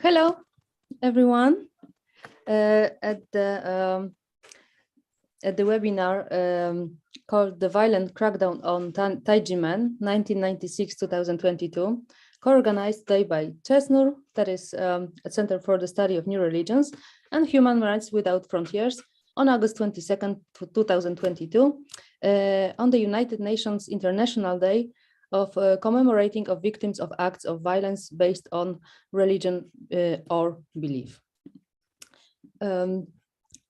Hello, everyone. At the webinar called "The Violent Crackdown on Tai Ji Men, 1996-2022," co-organized today by CESNUR, that is a Center for the Study of New Religions, and Human Rights Without Frontiers, on August 22nd, 2022, on the United Nations International Day of commemorating of victims of acts of violence based on religion or belief.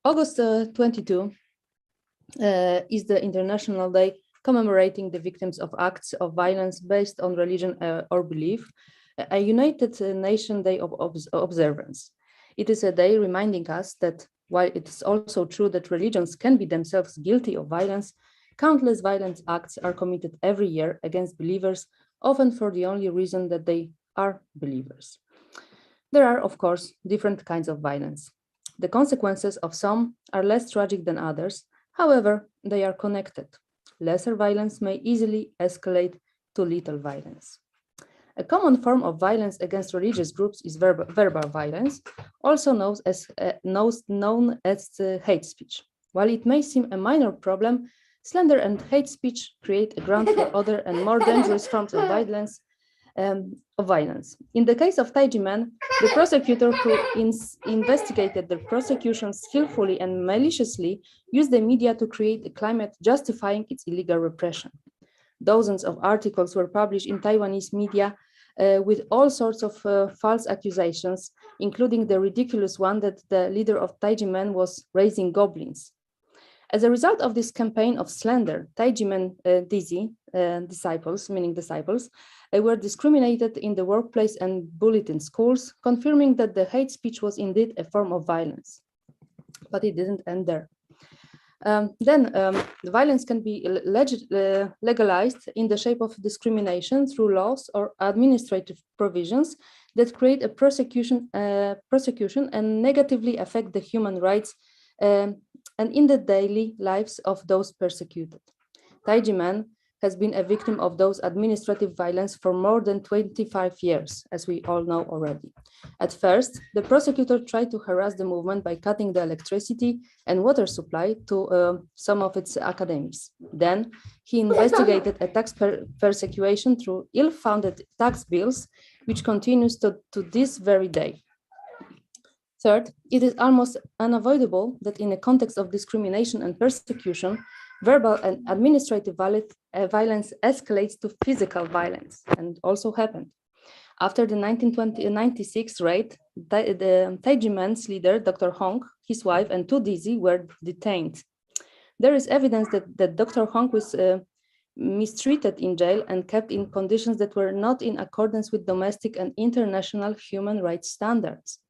August 22 is the International Day commemorating the victims of acts of violence based on religion or belief, a United Nations Day of observance. It is a day reminding us that while it is also true that religions can be themselves guilty of violence, countless violent acts are committed every year against believers, often for the only reason that they are believers. There are, of course, different kinds of violence. The consequences of some are less tragic than others. However, they are connected. Lesser violence may easily escalate to lethal violence. A common form of violence against religious groups is verbal violence, also known as hate speech. While it may seem a minor problem, slander and hate speech create a ground for other and more dangerous forms of violence. In the case of Tai Ji Men, the prosecutor who investigated the prosecution skillfully and maliciously used the media to create a climate justifying its illegal repression. Dozens of articles were published in Taiwanese media with all sorts of false accusations, including the ridiculous one that the leader of Tai Ji Men was raising goblins. As a result of this campaign of slander, Tai Ji Men disciples, meaning disciples, were discriminated in the workplace and bullied in schools, confirming that the hate speech was indeed a form of violence. But it didn't end there. The violence can be legalized in the shape of discrimination through laws or administrative provisions that create a prosecution and negatively affect the human rights and in the daily lives of those persecuted. Tai Ji Men has been a victim of those administrative violence for more than 25 years, as we all know already. At first, the prosecutor tried to harass the movement by cutting the electricity and water supply to some of its academies. Then, he investigated a tax persecution through ill-founded tax bills, which continues to this very day. Third, it is almost unavoidable that in a context of discrimination and persecution, verbal and administrative violence escalates to physical violence, and also happened. After the 1996 raid, the Tai Ji Men's leader, Dr. Hong, his wife, and 2 Dizzy were detained. There is evidence that Dr. Hong was mistreated in jail and kept in conditions that were not in accordance with domestic and international human rights standards.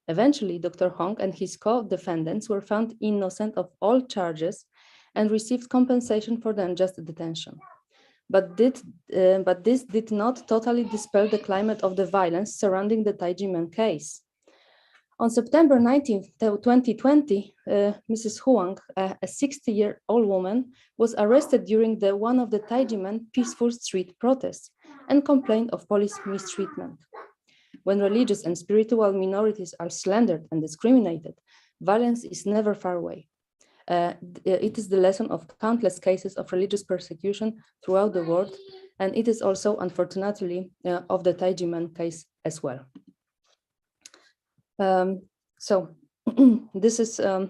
Eventually, Dr. Hong and his co-defendants were found innocent of all charges and received compensation for the unjust detention. But this did not totally dispel the climate of the violence surrounding the Tai Ji Men case. On September 19, 2020, Mrs. Huang, a 60-year-old woman, was arrested during one of the Tai Ji Men peaceful street protests and complained of police mistreatment. When religious and spiritual minorities are slandered and discriminated, violence is never far away. It is the lesson of countless cases of religious persecution throughout the world, and it is also, unfortunately, of the Tai Ji Men case as well. This is the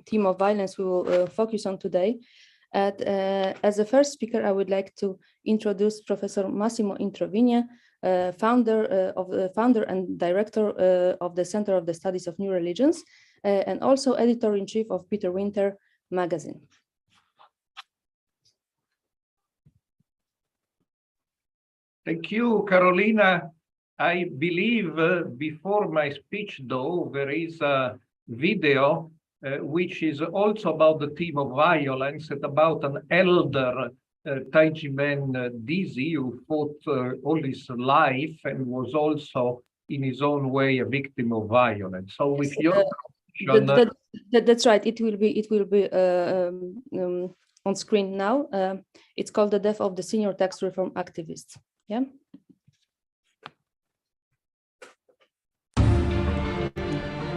theme of violence we will focus on today. As a first speaker, I would like to introduce Professor Massimo Introvigne, founder and director of the Center of the Studies of New Religions, and also editor-in-chief of Peter Winter magazine. Thank you, Carolina. I believe before my speech, though, there is a video which is also about the theme of violence and about an elder Tai Ji Men Dizzy who fought all his life and was also in his own way a victim of violence. So with your that's right. It will be on screen now. It's called "The Death of the Senior Tax Reform Activist." Yeah.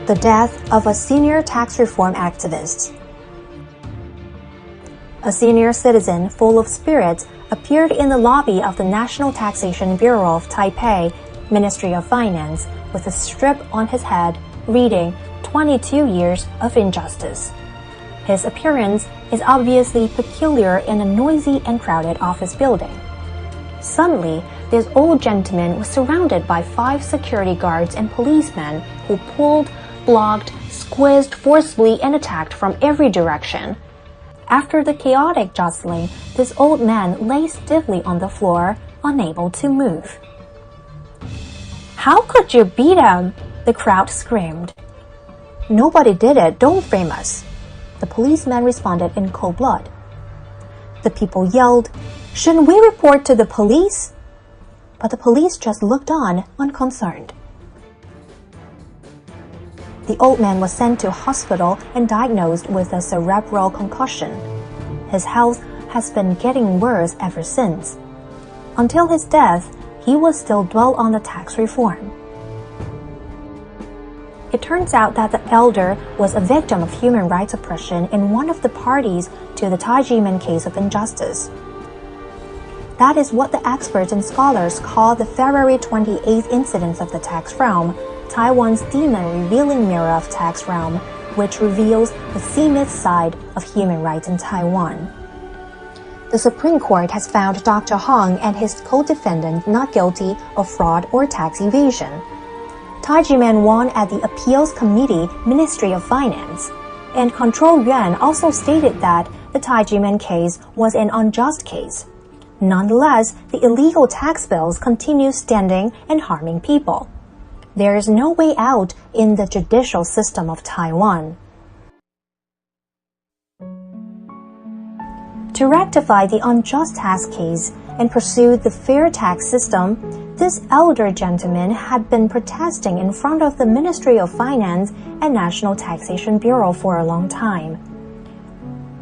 The death of a senior tax reform activist. A senior citizen full of spirit appeared in the lobby of the National Taxation Bureau of Taipei, Ministry of Finance, with a strip on his head reading 22 years of injustice. His appearance is obviously peculiar in a noisy and crowded office building. Suddenly, this old gentleman was surrounded by 5 security guards and policemen who pulled, blocked, squeezed forcibly and attacked from every direction. After the chaotic jostling, this old man lay stiffly on the floor, unable to move. "How could you beat him?" the crowd screamed. "Nobody did it, don't frame us," the policeman responded in cold blood. The people yelled, "Shouldn't we report to the police?" But the police just looked on, unconcerned. The old man was sent to hospital and diagnosed with a cerebral concussion. His health has been getting worse ever since. Until his death, he would still dwell on the tax reform. It turns out that the elder was a victim of human rights oppression in one of the parties to the Tai Ji Men case of injustice. That is what the experts and scholars call the February 28th incidents of the tax realm, Taiwan's demon-revealing mirror of tax realm, which reveals the seamless side of human rights in Taiwan. The Supreme Court has found Dr. Hong and his co-defendant not guilty of fraud or tax evasion. Tai Ji Men won at the Appeals Committee, Ministry of Finance. and Control Yuan also stated that the Tai Ji Men case was an unjust case. Nonetheless, the illegal tax bills continue standing and harming people. There is no way out in the judicial system of Taiwan. To rectify the unjust tax case and pursue the fair tax system, this elder gentleman had been protesting in front of the Ministry of Finance and National Taxation Bureau for a long time.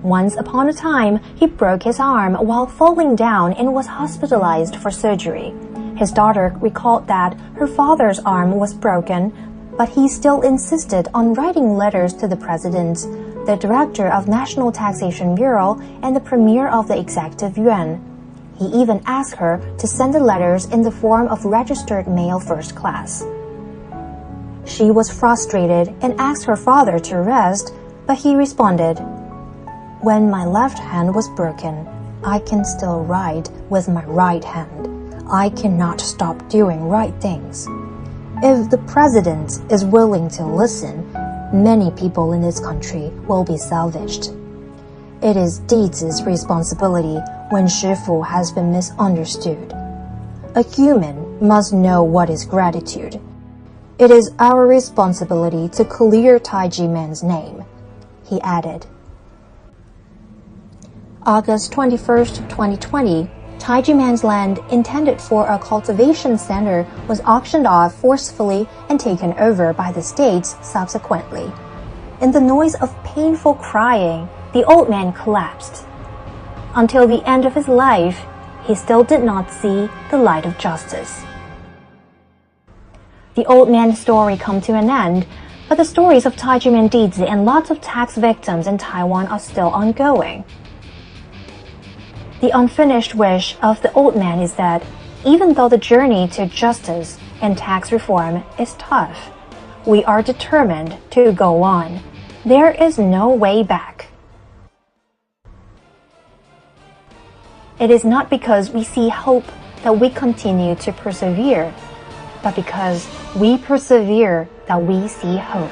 Once upon a time, he broke his arm while falling down and was hospitalized for surgery. His daughter recalled that her father's arm was broken, but he still insisted on writing letters to the president, the director of National Taxation Bureau, and the premier of the executive yuan. He even asked her to send the letters in the form of registered mail first class. She was frustrated and asked her father to rest, but he responded, "When my left hand was broken, I can still write with my right hand. I cannot stop doing right things. If the president is willing to listen, many people in this country will be salvaged. It is Dizi's responsibility when Shifu has been misunderstood. A human must know what is gratitude. It is our responsibility to clear Tai Ji Men's name," he added. August 21st, 2020, Tai Ji Men's land intended for a cultivation center was auctioned off forcefully and taken over by the states subsequently. In the noise of painful crying, the old man collapsed. Until the end of his life, he still did not see the light of justice. The old man's story come to an end, but the stories of Tai Ji Men Dizi and lots of tax victims in Taiwan are still ongoing. The unfinished wish of the old man is that even though the journey to justice and tax reform is tough, we are determined to go on. There is no way back. It is not because we see hope that we continue to persevere, but because we persevere that we see hope.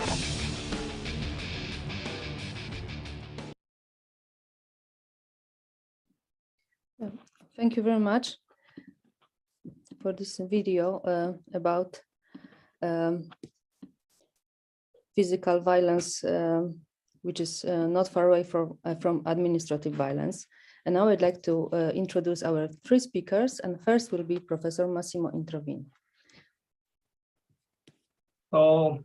Thank you very much for this video about physical violence, which is not far away from administrative violence. And now I'd like to introduce our three speakers, and first will be Professor Massimo Introvini. So,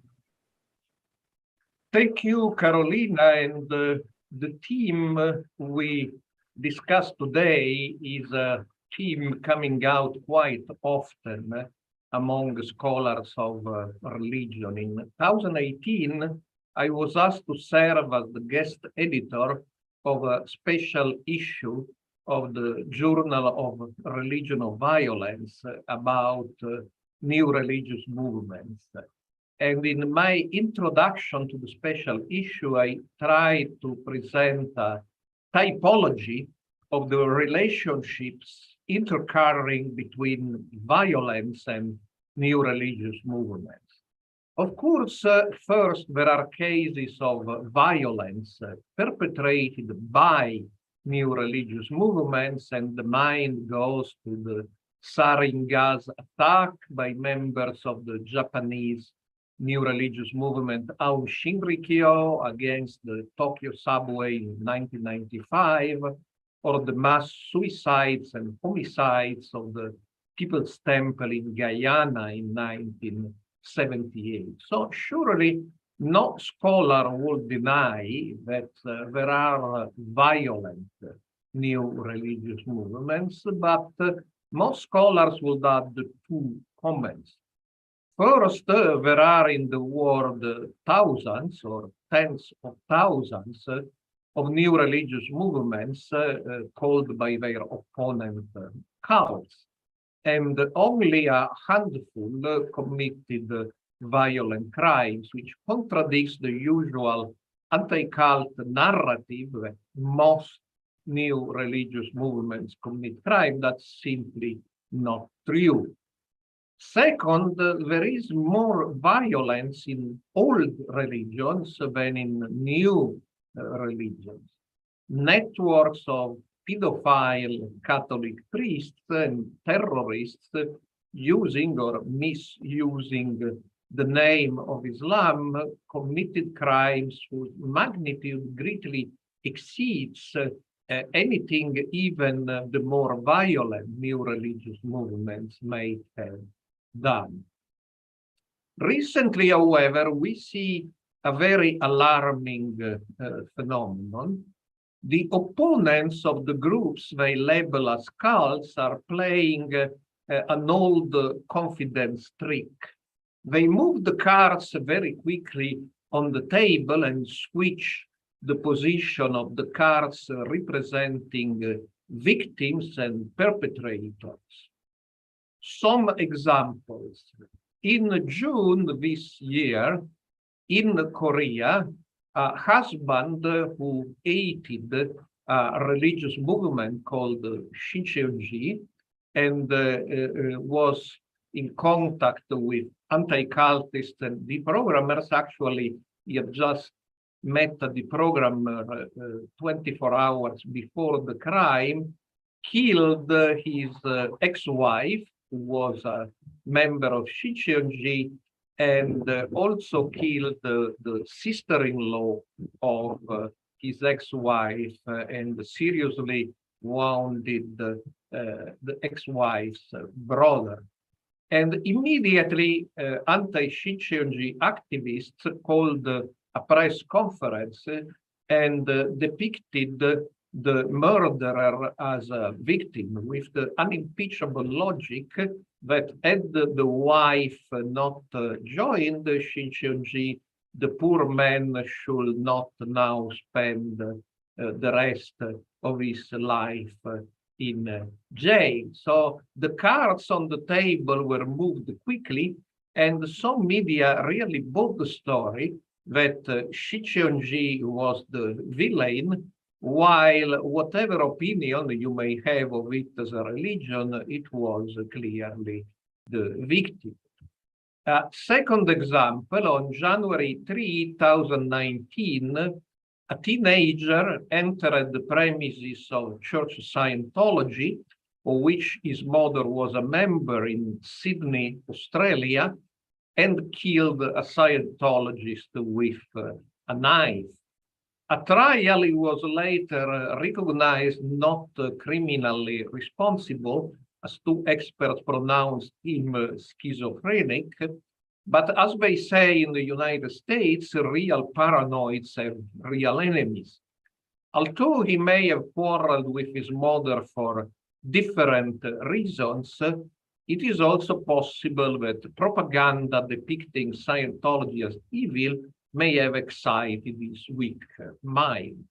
thank you, Carolina, and the team we discussed today is a team coming out quite often among scholars of religion. In 2018, I was asked to serve as the guest editor of a special issue of the Journal of Religion of Violence about new religious movements. And in my introduction to the special issue, I tried to present a typology of the relationships intercurring between violence and new religious movements. Of course, first, there are cases of violence perpetrated by new religious movements, and the mind goes to the sarin gas attack by members of the Japanese new religious movement Aum Shinrikyo against the Tokyo subway in 1995, or the mass suicides and homicides of the People's Temple in Guyana in 1978. So surely no scholar would deny that there are violent new religious movements, but most scholars would add two comments. First, there are in the world thousands or tens of thousands of new religious movements called by their opponent cults, and only a handful committed violent crimes, which contradicts the usual anti-cult narrative that most new religious movements commit crime. That's simply not true. Second, there is more violence in old religions than in new religions. Networks of pedophile Catholic priests and terrorists using or misusing the name of Islam committed crimes whose magnitude greatly exceeds anything even the more violent new religious movements may have done. Recently, however, we see a very alarming phenomenon. The opponents of the groups they label as cults are playing an old confidence trick. They move the cards very quickly on the table and switch the position of the cards representing victims and perpetrators. Some examples. In June this year, in Korea, a husband who aided a religious movement called Shicheonji and was in contact with anti-cultists and deprogrammers. Actually, he had just met the deprogrammer 24 hours before the crime, killed his ex-wife, who was a member of Shicheonji, and also killed the sister-in-law of his ex-wife and seriously wounded the ex-wife's brother. And immediately, anti-Shicheonji activists called a press conference and depicted the murderer as a victim with the unimpeachable logic that had the wife not joined Shicheonji, the poor man should not now spend the rest of his life in jail. So the cards on the table were moved quickly, and some media really bought the story that Shicheonji was the villain, while whatever opinion you may have of it as a religion, it was clearly the victim. Second example, on January 3, 2019, a teenager entered the premises of Church Scientology, of which his mother was a member in Sydney, Australia, and killed a Scientologist with a knife. A trial, he was later recognized not criminally responsible, as two experts pronounced him schizophrenic. But as they say in the United States, real paranoids have real enemies. Although he may have quarreled with his mother for different reasons, it is also possible that propaganda depicting Scientology as evil may have excited his weak mind.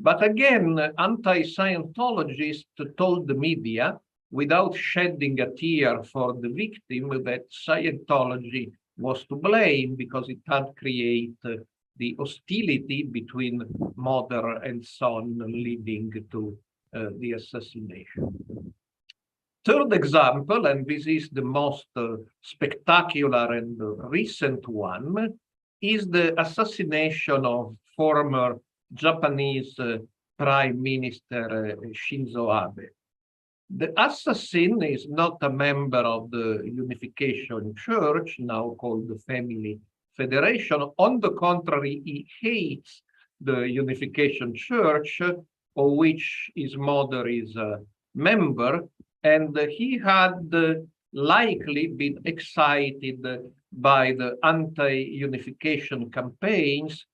But again, anti-Scientologists told the media, without shedding a tear for the victim, that Scientology was to blame because it had created the hostility between mother and son, leading to the assassination. Third example, and this is the most spectacular and recent one, is the assassination of former Japanese Prime Minister Shinzo Abe. The assassin is not a member of the Unification Church, now called the Family Federation. On the contrary, he hates the Unification Church, of which his mother is a member, and he had likely been excited by the anti-unification campaigns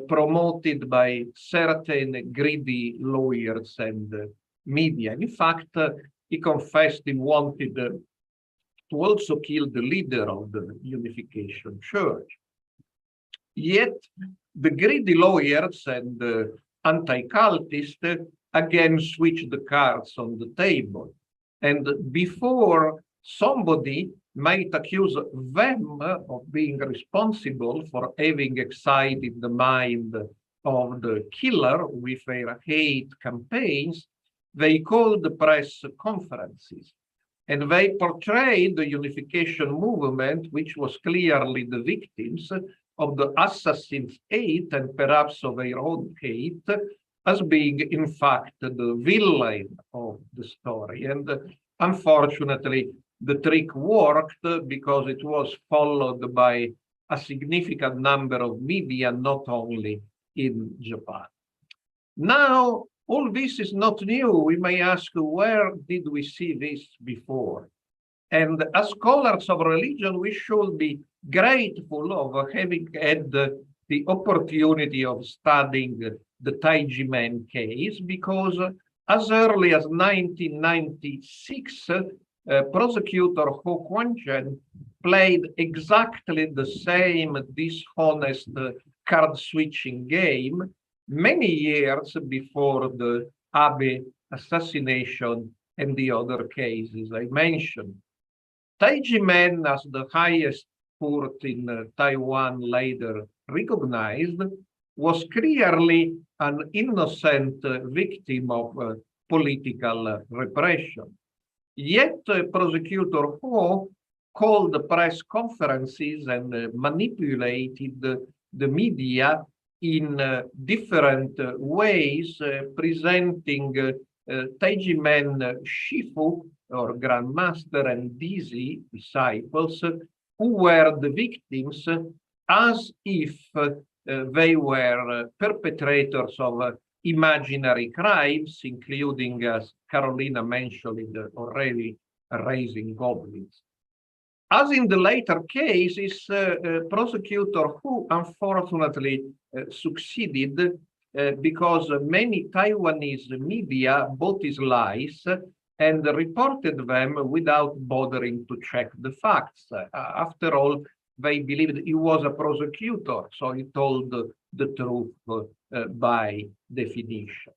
promoted by certain greedy lawyers and media. In fact, he confessed he wanted to also kill the leader of the Unification Church. Yet, the greedy lawyers and the anti-cultists again switched the cards on the table. And before somebody might accuse them of being responsible for having excited the mind of the killer with their hate campaigns, they called the press conferences, and they portrayed the unification movement, which was clearly the victims, of the assassin's hate and perhaps of their own hate as being, in fact, the villain of the story. And unfortunately, the trick worked because it was followed by a significant number of media, not only in Japan. Now, all this is not new. We may ask, where did we see this before? And as scholars of religion, we should be grateful of having had the opportunity of studying the Tai Ji Men case, because as early as 1996, prosecutor Ho Kwon-chen played exactly the same dishonest card switching game many years before the Abe assassination and the other cases I mentioned. Tai Ji Men, as the highest court in Taiwan later recognized, was clearly an innocent victim of political repression. Yet prosecutor Ho called press conferences and manipulated the media in different ways, presenting Tai Ji Men Shifu, or Grandmaster, and Dizzy, disciples, who were the victims, as if they were perpetrators of imaginary crimes, including, as Carolina mentioned already, raising goblins. As in the later cases, prosecutor Hu unfortunately succeeded because many Taiwanese media bought his lies and reported them without bothering to check the facts. After all, they believed he was a prosecutor, so he told the truth by definition.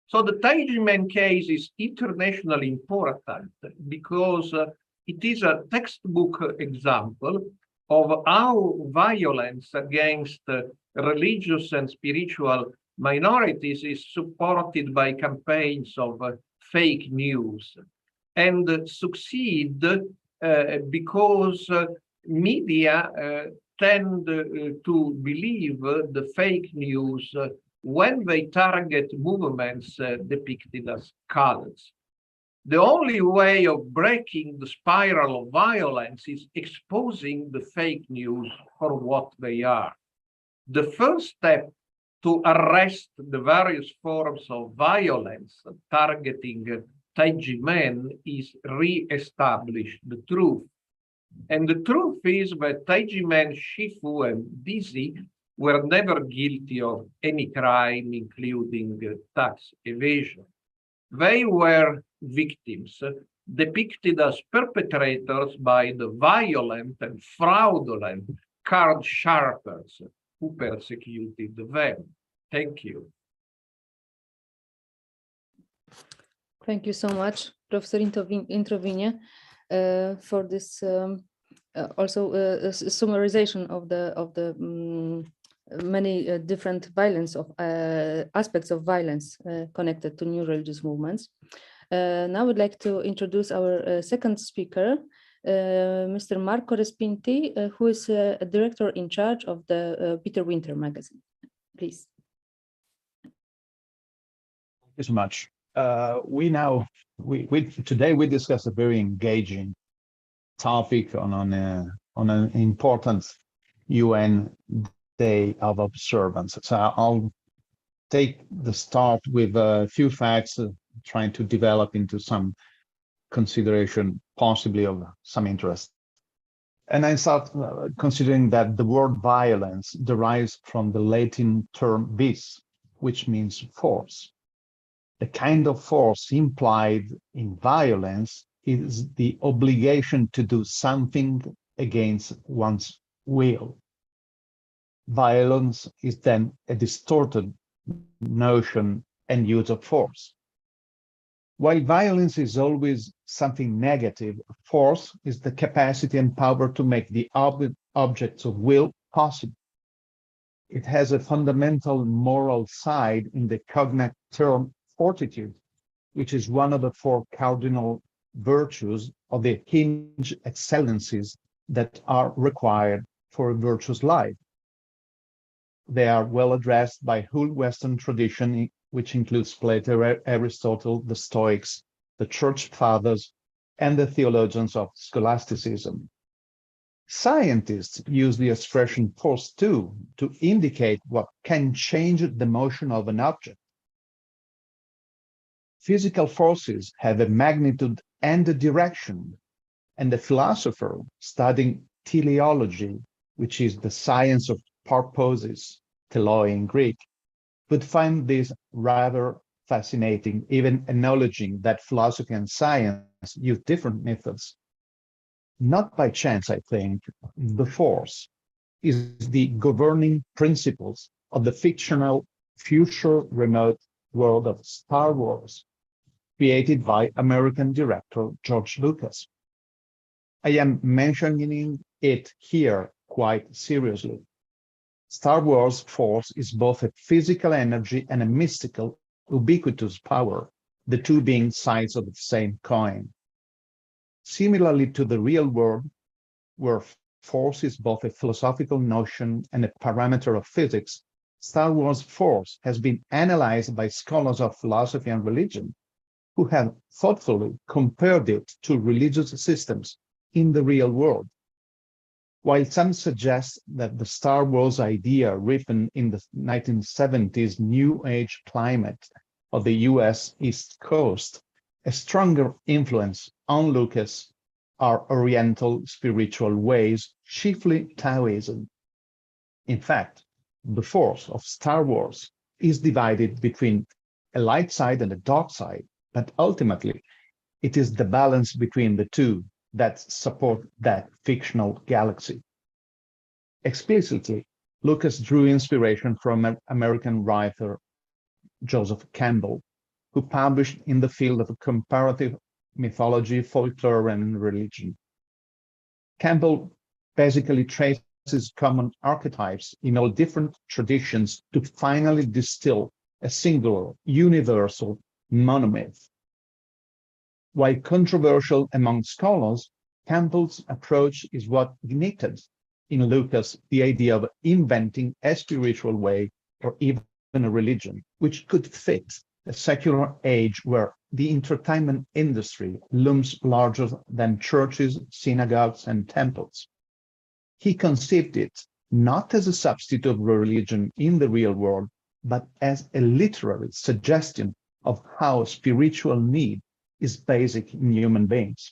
So the Tai Ji Men case is internationally important because it is a textbook example of how violence against religious and spiritual minorities is supported by campaigns of fake news, and succeed because media tend to believe the fake news when they target movements depicted as cults. The only way of breaking the spiral of violence is exposing the fake news for what they are. The first step to arrest the various forms of violence targeting Tai Ji Men is re-establish the truth. And the truth is that Tai Ji Men, Shifu, and Dizzy were never guilty of any crime, including tax evasion. They were victims, depicted as perpetrators by the violent and fraudulent card sharpers who persecuted them. Thank you. Thank you so much, Professor Introvigne, for this summarization of the many different violence of aspects of violence connected to new religious movements. Now I would like to introduce our second speaker, Mr. Marco Respinti, who is a director in charge of the Peter Winter magazine. Please. Thank you so much. Today we discuss a very engaging topic on an important UN Day of Observance. So I'll take the start with a few facts, trying to develop into some consideration, possibly of some interest. And I start considering that the word violence derives from the Latin term vis, which means force. The kind of force implied in violence is the obligation to do something against one's will. Violence is then a distorted notion and use of force. While violence is always something negative, force is the capacity and power to make the objects of will possible. It has a fundamental moral side in the cognate term fortitude, which is one of the four cardinal virtues of the hinge excellencies that are required for a virtuous life. they are well addressed by whole Western tradition, which includes Plato, Aristotle, the Stoics, the Church Fathers, and the theologians of scholasticism. Scientists use the expression force too to indicate what can change the motion of an object. Physical forces have a magnitude and a direction, and the philosopher studying teleology, which is the science of purposes, teloi in Greek, would find this rather fascinating, even acknowledging that philosophy and science use different methods. Not by chance, I think, the force is the governing principles of the fictional future remote world of Star Wars, created by American director George Lucas. I am mentioning it here quite seriously. Star Wars force is both a physical energy and a mystical, ubiquitous power, the two being sides of the same coin. Similarly to the real world, where force is both a philosophical notion and a parameter of physics, Star Wars force has been analyzed by scholars of philosophy and religion, who have thoughtfully compared it to religious systems in the real world. While some suggest that the Star Wars idea written in the 1970s New Age climate of the US East Coast, a stronger influence on Lucas are Oriental spiritual ways, chiefly Taoism. In fact, the force of Star Wars is divided between a light side and a dark side, but ultimately it is the balance between the two that support that fictional galaxy. Explicitly, Lucas drew inspiration from American writer Joseph Campbell, who published in the field of comparative mythology, folklore, and religion. Campbell basically traces common archetypes in all different traditions to finally distill a singular, universal monomyth. While controversial among scholars, Campbell's approach is what ignited in Lucas the idea of inventing a spiritual way or even a religion, which could fit a secular age where the entertainment industry looms larger than churches, synagogues, and temples. He conceived it not as a substitute of religion in the real world, but as a literary suggestion of how spiritual need is basic in human beings.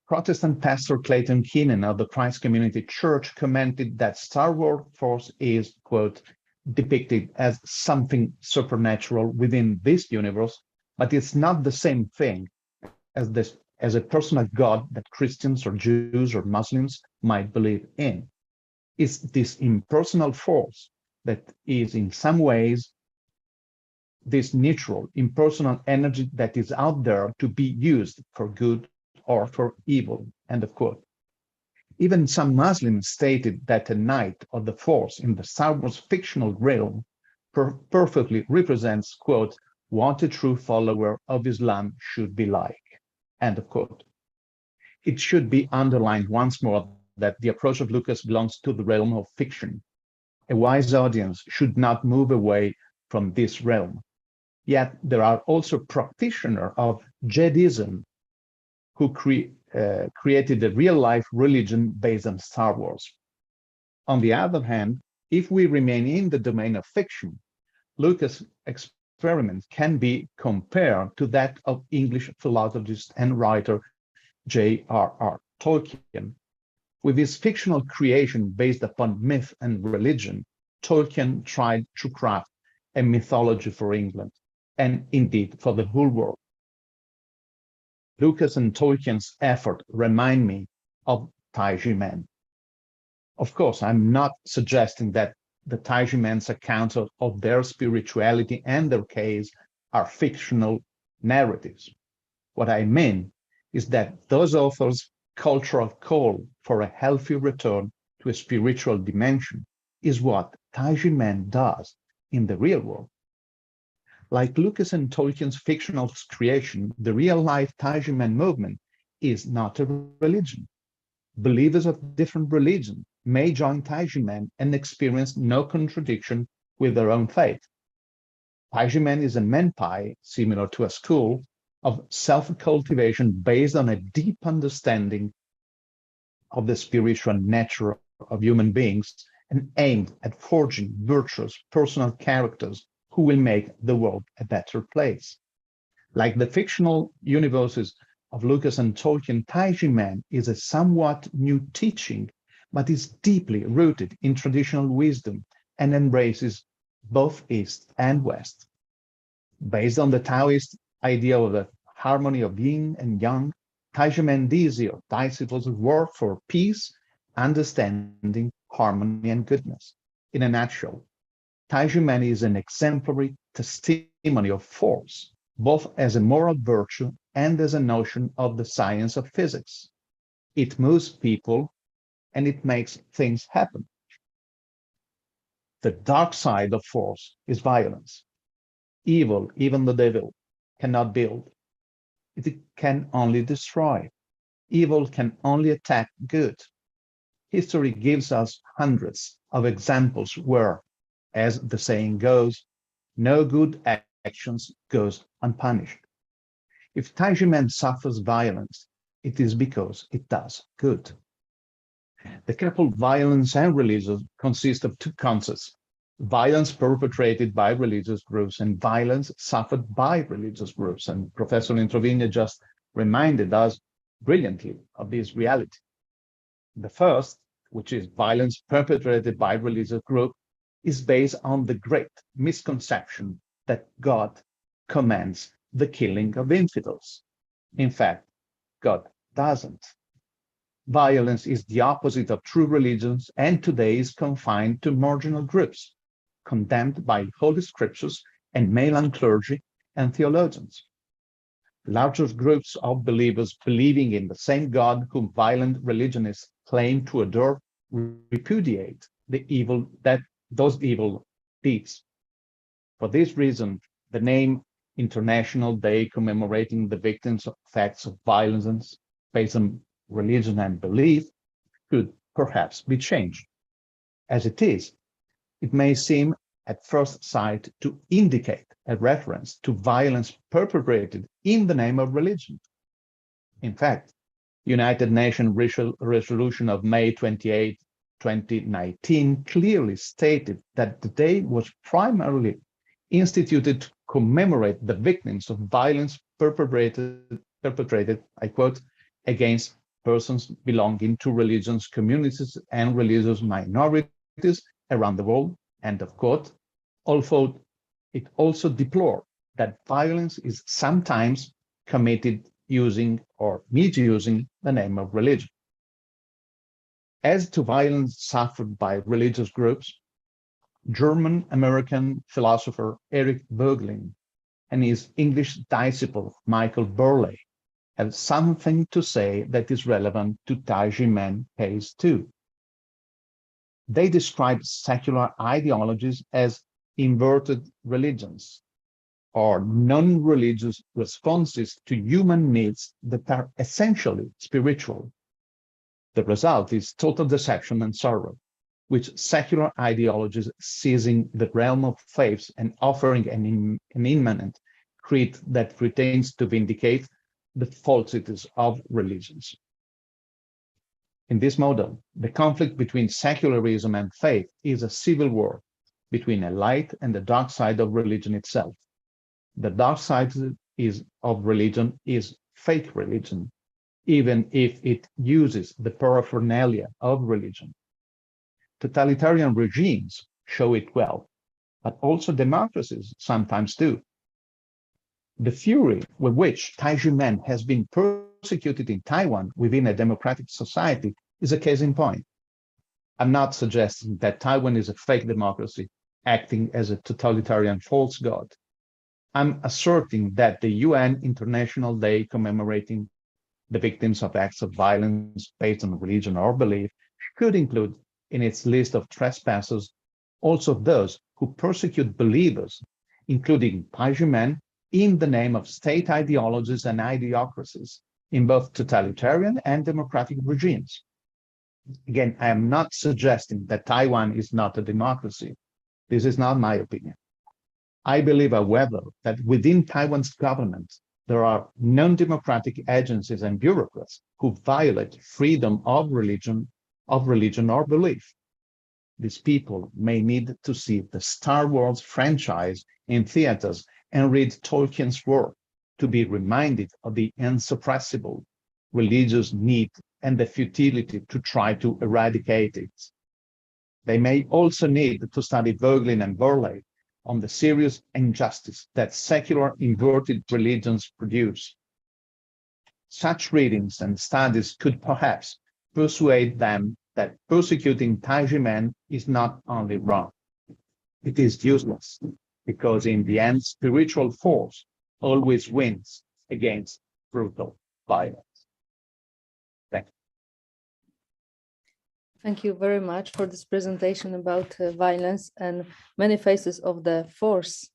Protestant pastor Clayton Keenan of the Christ Community Church commented that Star Wars force is, quote, depicted as something supernatural within this universe, but it's not the same thing as a personal God that Christians or Jews or Muslims might believe in. It's this impersonal force that is in some ways this neutral, impersonal energy that is out there to be used for good or for evil, end of quote. Even some Muslims stated that a knight of the force in the Star Wars fictional realm perfectly represents, quote, what a true follower of Islam should be like, end of quote. It should be underlined once more that the approach of Lucas belongs to the realm of fiction. A wise audience should not move away from this realm. Yet there are also practitioners of Jediism who created a real-life religion based on Star Wars. On the other hand, if we remain in the domain of fiction, Lucas' experiment can be compared to that of English philologist and writer J.R.R. Tolkien. With his fictional creation based upon myth and religion, Tolkien tried to craft a mythology for England, and indeed for the whole world. Lucas and Tolkien's effort remind me of Tai Ji Men. Of course, I'm not suggesting that the Tai Ji Men's accounts of their spirituality and their case are fictional narratives. What I mean is that those authors' cultural call for a healthy return to a spiritual dimension is what Tai Ji Men does in the real world. Like Lucas and Tolkien's fictional creation, the real-life Tai Ji Men movement is not a religion. Believers of different religions may join Tai Ji Men and experience no contradiction with their own faith. Tai Ji Men is a menpai, similar to a school, of self-cultivation based on a deep understanding of the spiritual nature of human beings and aimed at forging virtuous personal characters who will make the world a better place. Like the fictional universes of Lucas and Tolkien, Tai Ji Men is a somewhat new teaching, but is deeply rooted in traditional wisdom and embraces both East and West. Based on the Taoist idea of the harmony of yin and yang, Tai Ji Men this year disciples work for peace, understanding, harmony, and goodness. In a nutshell, Tai Ji Men is an exemplary testimony of force, both as a moral virtue and as a notion of the science of physics. It moves people and it makes things happen. The dark side of force is violence. Evil, even the devil, cannot build. It can only destroy. Evil can only attack good. History gives us hundreds of examples where, as the saying goes, no good actions goes unpunished. If Tai Ji Men suffers violence, it is because it does good. The coupled violence and religion consist of two concepts: violence perpetrated by religious groups and violence suffered by religious groups. And Professor Introvigna just reminded us brilliantly of this reality. The first, which is violence perpetrated by religious group, is based on the great misconception that God commands the killing of infidels. In fact, God doesn't. Violence is the opposite of true religions and today is confined to marginal groups, condemned by holy scriptures and mainland clergy and theologians. Larger groups of believers believing in the same God whom violent religionists claim to adore repudiate those evil deeds. For this reason, the name International Day commemorating the victims of acts of violence based on religion and belief could perhaps be changed. As it is, it may seem at first sight to indicate a reference to violence perpetrated in the name of religion. In fact, United Nations resolution of May 28, 2019 clearly stated that the day was primarily instituted to commemorate the victims of violence perpetrated, I quote, against persons belonging to religious communities and religious minorities around the world, end of quote, although it also deplored that violence is sometimes committed using or misusing the name of religion. As to violence suffered by religious groups, German-American philosopher Eric Voegelin and his English disciple Michael Burleigh have something to say that is relevant to Tai Ji Men Case 2. They describe secular ideologies as inverted religions, or non-religious responses to human needs that are essentially spiritual. The result is total deception and sorrow, which secular ideologies seizing the realm of faiths and offering an immanent creed that pretends to vindicate the falsities of religions. In this model, the conflict between secularism and faith is a civil war between a light and the dark side of religion itself. The dark side of religion is fake religion, even if it uses the paraphernalia of religion. Totalitarian regimes show it well, but also democracies sometimes do. The fury with which Tai Ji Men has been persecuted in Taiwan within a democratic society is a case in point. I'm not suggesting that Taiwan is a fake democracy acting as a totalitarian false god. I'm asserting that the UN International Day commemorating the victims of acts of violence based on religion or belief should include in its list of trespassers also those who persecute believers, including Tai Ji Men, in the name of state ideologies and idiocracies in both totalitarian and democratic regimes. Again, I am not suggesting that Taiwan is not a democracy. This is not my opinion. I believe, however, that within Taiwan's government, there are non-democratic agencies and bureaucrats who violate freedom of religion or belief. These people may need to see the Star Wars franchise in theaters and read Tolkien's work to be reminded of the insuppressible religious need and the futility to try to eradicate it. They may also need to study Voegelin and Burleigh on the serious injustice that secular inverted religions produce. Such readings and studies could perhaps persuade them that persecuting Tai Ji Men is not only wrong, it is useless, because in the end, spiritual force always wins against brutal violence. Thank you. Thank you very much for this presentation about violence and many faces of the force.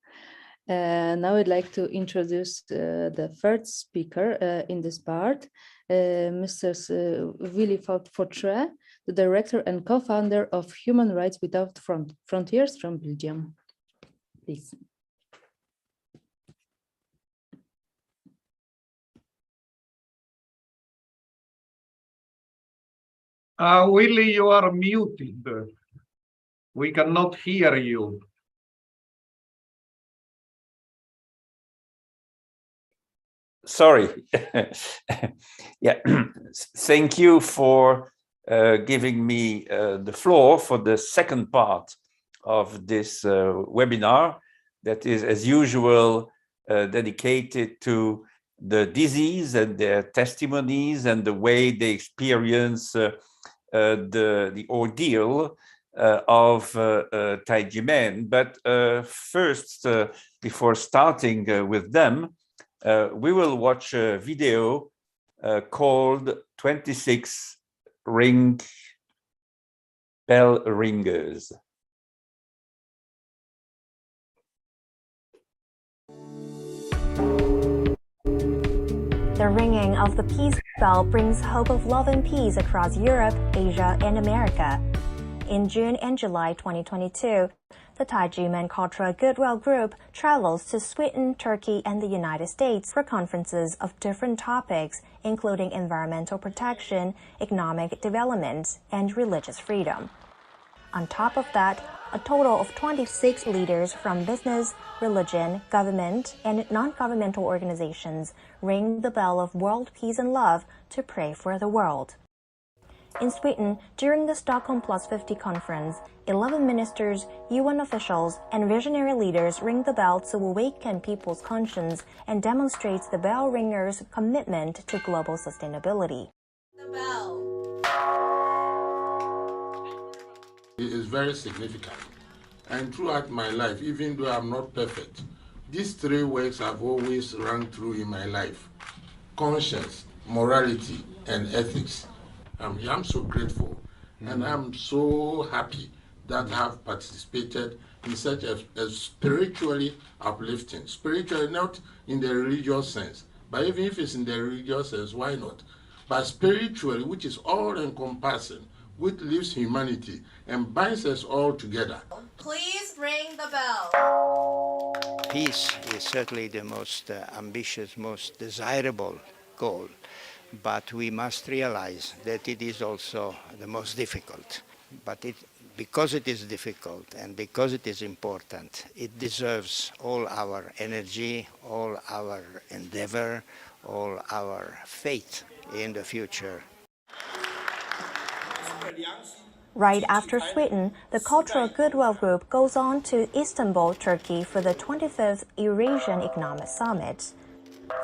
Now I'd like to introduce the third speaker in this part, Mr. Willy Fortre, the director and co-founder of Human Rights Without Frontiers from Belgium. Please. Willy, you are muted. We cannot hear you. Sorry. Yeah, thank you for giving me the floor for the second part of this webinar that is, as usual, dedicated to the disease and their testimonies and the way they experience the ordeal of Tai Ji Men. But first, before starting with them, we will watch a video called 26 Bell Ringers. The ringing of the peace bell brings hope of love and peace across Europe, Asia, and America. In June and July 2022, the Tai Ji Men Cultural Goodwill Group travels to Sweden, Turkey, and the United States for conferences of different topics, including environmental protection, economic development, and religious freedom. On top of that, a total of 26 leaders from business, religion, government, and non-governmental organizations ring the bell of world peace and love to pray for the world. In Sweden, during the Stockholm Plus 50 conference, 11 ministers, UN officials, and visionary leaders ring the bell to awaken people's conscience and demonstrates the bell ringers' commitment to global sustainability. The bell. It is very significant. And throughout my life, even though I'm not perfect, these three words have always rung through in my life: conscience, morality, and ethics. I'm so grateful, and I'm so happy that I have participated in such a spiritually uplifting, spiritually not in the religious sense, but even if it's in the religious sense, why not? But spiritually, which is all-encompassing, which lifts humanity and binds us all together. Please ring the bell. Peace is certainly the most ambitious, most desirable goal, but we must realize that it is also the most difficult. But because it is difficult and because it is important, it deserves all our energy, all our endeavor, all our faith in the future. Right after Sweden, the Cultural Goodwill Group goes on to Istanbul, Turkey for the 25th Eurasian Economic Summit.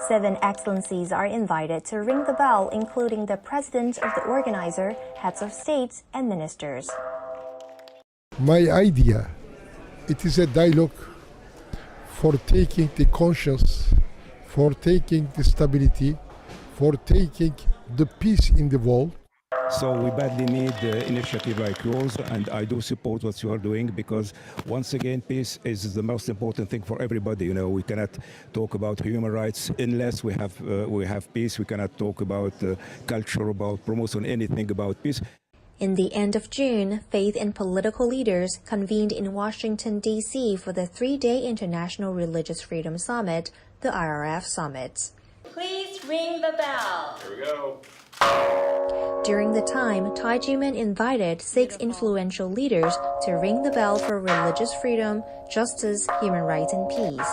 7 excellencies are invited to ring the bell, including the president of the organizer, heads of states, and ministers. My idea, it is a dialogue for taking the conscience, for taking the stability, for taking the peace in the world. So we badly need initiative like yours, and I do support what you are doing, because once again, peace is the most important thing for everybody. You know, we cannot talk about human rights unless we have peace. We cannot talk about culture, about promoting anything about peace. In the end of June, faith and political leaders convened in Washington, D.C. for the three-day International Religious Freedom Summit, the IRF Summit. Please ring the bell. Here we go. During the time, Tai Ji Men invited 6 influential leaders to ring the bell for religious freedom, justice, human rights, and peace.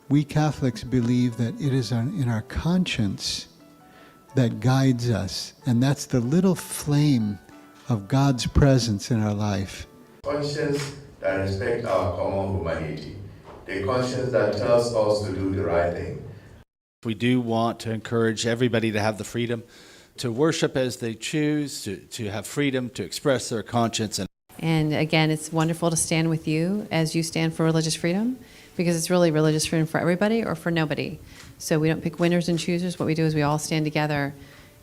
We Catholics believe that it is in our conscience that guides us, and that's the little flame of God's presence in our life. Conscience that respects our common humanity, the conscience that tells us to do the right thing. We do want to encourage everybody to have the freedom to worship as they choose, to have freedom to express their conscience. And again, it's wonderful to stand with you as you stand for religious freedom, because it's really religious freedom for everybody or for nobody. So we don't pick winners and choosers. What we do is we all stand together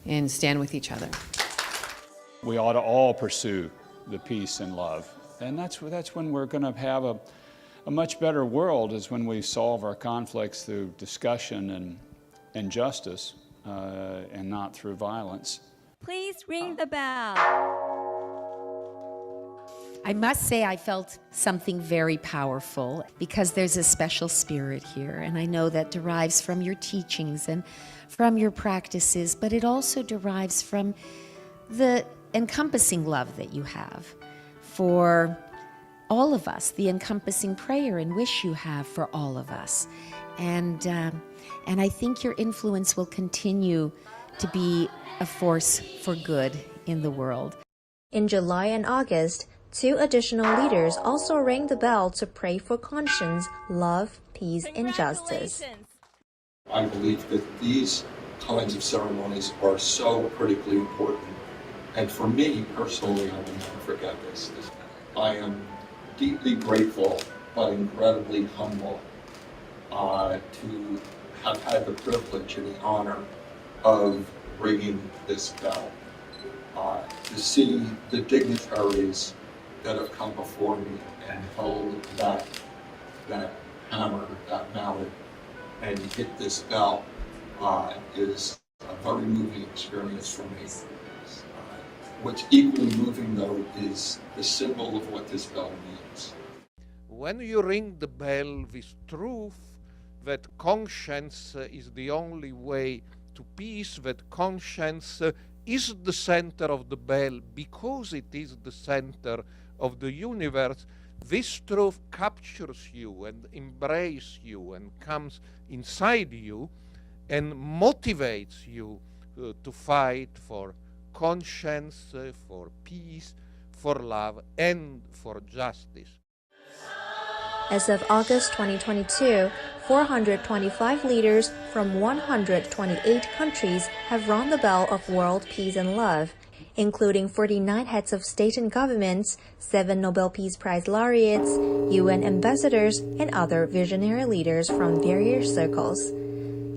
and stand with each other. We ought to all pursue the peace and love. And that's when we're going to have a much better world, is when we solve our conflicts through discussion and justice, and not through violence. Please ring the bell. I must say I felt something very powerful, because there's a special spirit here, and I know that derives from your teachings and from your practices, but it also derives from the encompassing love that you have for all of us, the encompassing prayer and wish you have for all of us. And I think your influence will continue to be a force for good in the world. In July and August, 2 additional leaders also rang the bell to pray for conscience, love, peace, and justice. I believe that these kinds of ceremonies are so critically important. And for me personally, I will never forget this. I am deeply grateful but incredibly humble to have had the privilege and the honor of ringing this bell, to see the dignitaries that have come before me and hold that hammer, that mallet, and hit this bell is a very moving experience for me. What's equally moving, though, is the symbol of what this bell means. When you ring the bell with truth, that conscience is the only way to peace, that conscience is the center of the bell because it is the center of the universe, this truth captures you and embraces you and comes inside you and motivates you to fight for conscience, for peace, for love, and for justice. As of August 2022, 425 leaders from 128 countries have rung the bell of world peace and love, including 49 heads of state and governments, 7 Nobel Peace Prize laureates, UN ambassadors, and other visionary leaders from various circles.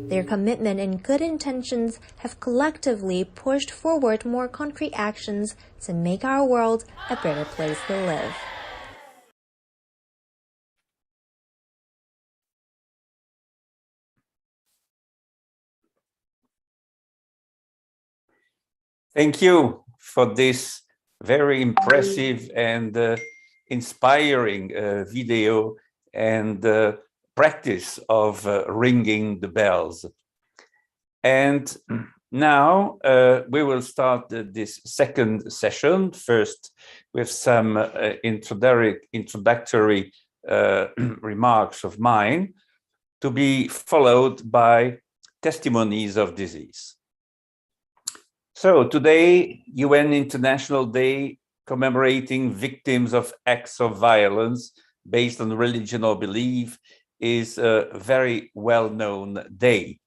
Their commitment and good intentions have collectively pushed forward more concrete actions to make our world a better place to live. Thank you for this very impressive and inspiring video and practice of ringing the bells. And now we will start this second session, first with some introductory remarks of mine, to be followed by testimonies of disease. So today, UN International Day commemorating victims of acts of violence based on religion or belief is a very well-known day,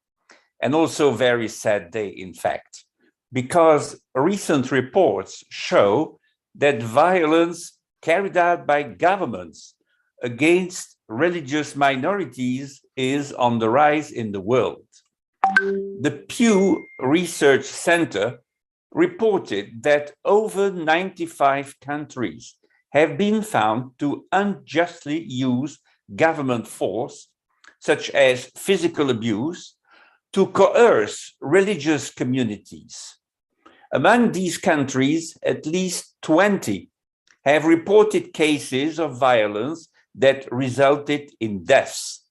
and also a very sad day, in fact, because recent reports show that violence carried out by governments against religious minorities is on the rise in the world. The Pew Research Center reported that over 95 countries have been found to unjustly use government force, such as physical abuse, to coerce religious communities. Among these countries, at least 20 have reported cases of violence that resulted in deaths.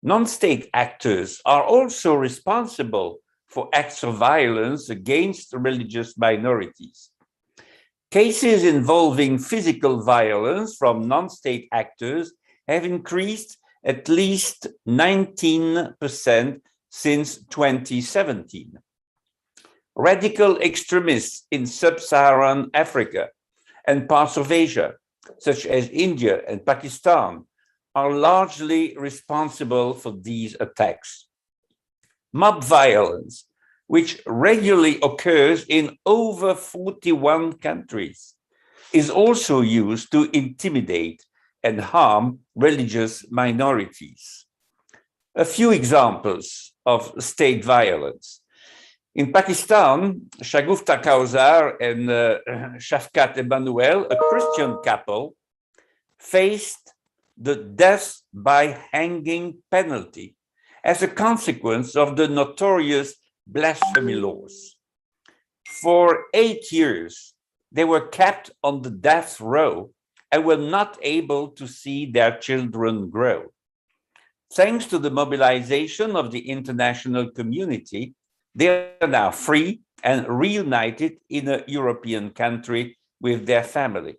Non-state actors are also responsible for acts of violence against religious minorities. Cases involving physical violence from non-state actors have increased at least 19% since 2017. Radical extremists in sub-Saharan Africa and parts of Asia, such as India and Pakistan, are largely responsible for these attacks. Mob violence, which regularly occurs in over 41 countries, is also used to intimidate and harm religious minorities. A few examples of state violence. In Pakistan, Shagufta Kausar and Shafkat Emmanuel, a Christian couple, faced the death by hanging penalty as a consequence of the notorious blasphemy laws. For 8 years, they were kept on the death row and were not able to see their children grow. Thanks to the mobilization of the international community, they are now free and reunited in a European country with their family.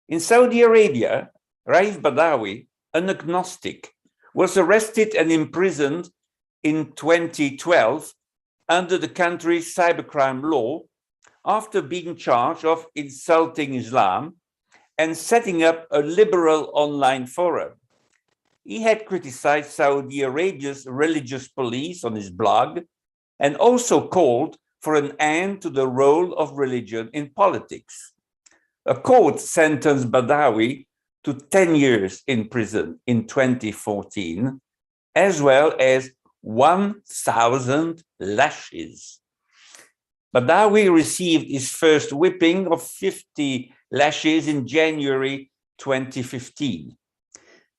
In Saudi Arabia, Raif Badawi, an agnostic, was arrested and imprisoned in 2012 under the country's cybercrime law after being charged of insulting Islam and setting up a liberal online forum. He had criticized Saudi Arabia's religious police on his blog and also called for an end to the role of religion in politics. A court sentenced Badawi to 10 years in prison in 2014, as well as 1,000 lashes. Badawi received his first whipping of 50 lashes in January 2015,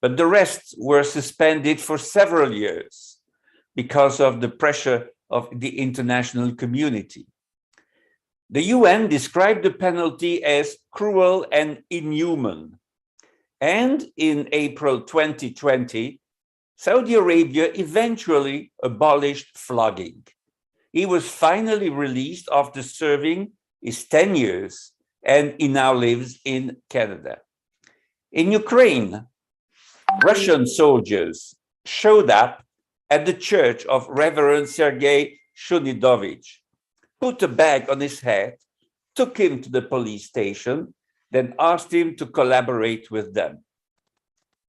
but the rest were suspended for several years because of the pressure of the international community. The UN described the penalty as cruel and inhuman. And in April 2020, Saudi Arabia eventually abolished flogging. He was finally released after serving his 10 years, and he now lives in Canada. In Ukraine, Russian soldiers showed up at the church of Reverend Sergei Shunidovich, put a bag on his head, took him to the police station, then asked him to collaborate with them.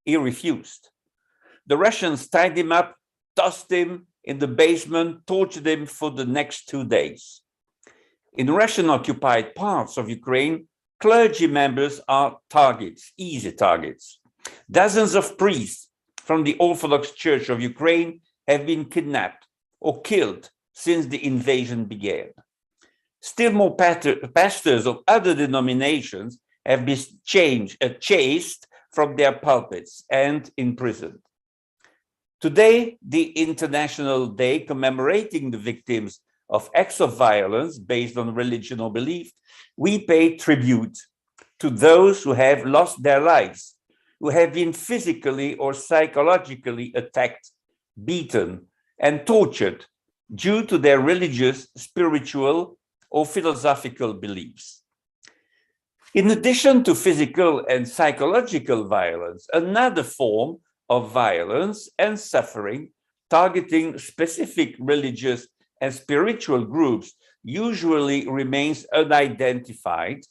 He refused. The Russians tied him up, tossed him in the basement, tortured him for the next 2 days. In Russian-occupied parts of Ukraine, clergy members are targets, easy targets. Dozens of priests from the Orthodox Church of Ukraine have been kidnapped or killed since the invasion began. Still more pastors of other denominations have been chased from their pulpits and imprisoned. Today, the International Day commemorating the victims of acts of violence based on religion or belief, we pay tribute to those who have lost their lives, who have been physically or psychologically attacked, beaten, and tortured due to their religious, spiritual, or philosophical beliefs. In addition to physical and psychological violence, another form of violence and suffering targeting specific religious and spiritual groups usually remains unidentified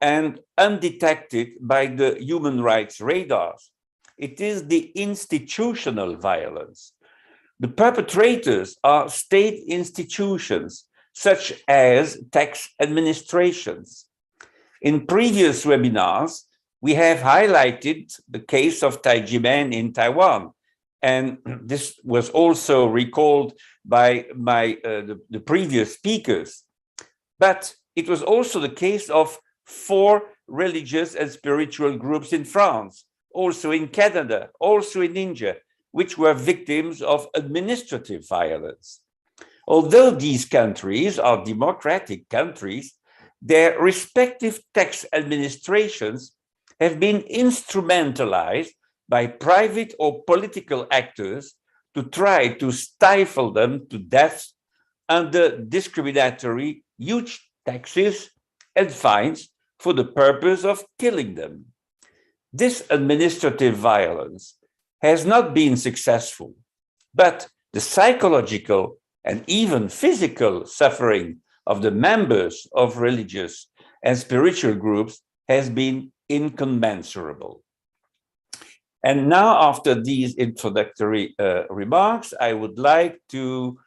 and undetected by the human rights radars. It is the institutional violence. The perpetrators are state institutions, such as tax administrations. In previous webinars, we have highlighted the case of Tai Ji Men in Taiwan, and this was also recalled by the previous speakers. But it was also the case of 4 religious and spiritual groups in France, also in Canada, also in India, which were victims of administrative violence. Although these countries are democratic countries, their respective tax administrations have been instrumentalized by private or political actors to try to stifle them to death under discriminatory huge taxes and fines for the purpose of killing them. This administrative violence has not been successful, but the psychological and even physical suffering of the members of religious and spiritual groups has been incommensurable. And now, after these introductory remarks, I would like to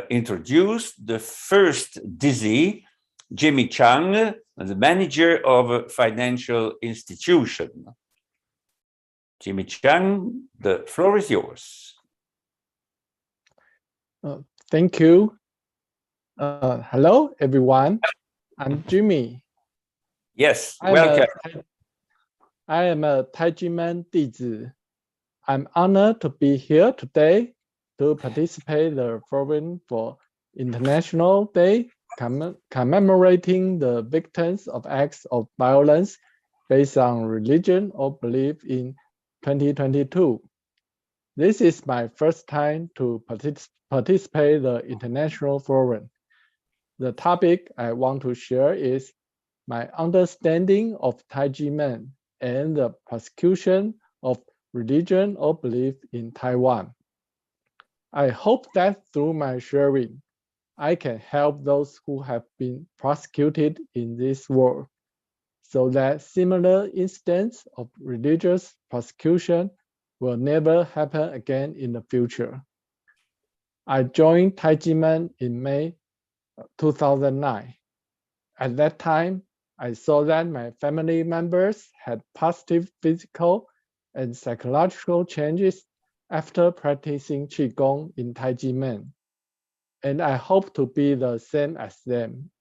introduce the first dizzy, Jimmy Chang, the manager of a financial institution. Jimmy Chang, the floor is yours. Thank you. Hello, everyone. I'm Jimmy. Yes, welcome. I am a Tai Ji Men 弟子. I'm honored to be here today to participate in the forum for International Day commemorating the victims of acts of violence based on religion or belief in 2022. This is my first time to participate in the International Forum. The topic I want to share is my understanding of Tai Ji Men and the persecution of religion or belief in Taiwan. I hope that through my sharing, I can help those who have been persecuted in this world, so that similar incidents of religious persecution will never happen again in the future. I joined Tai Ji Men in May 2009. At that time, I saw that my family members had positive physical and psychological changes after practicing Qigong in Tai Ji Men, and I hope to be the same as them.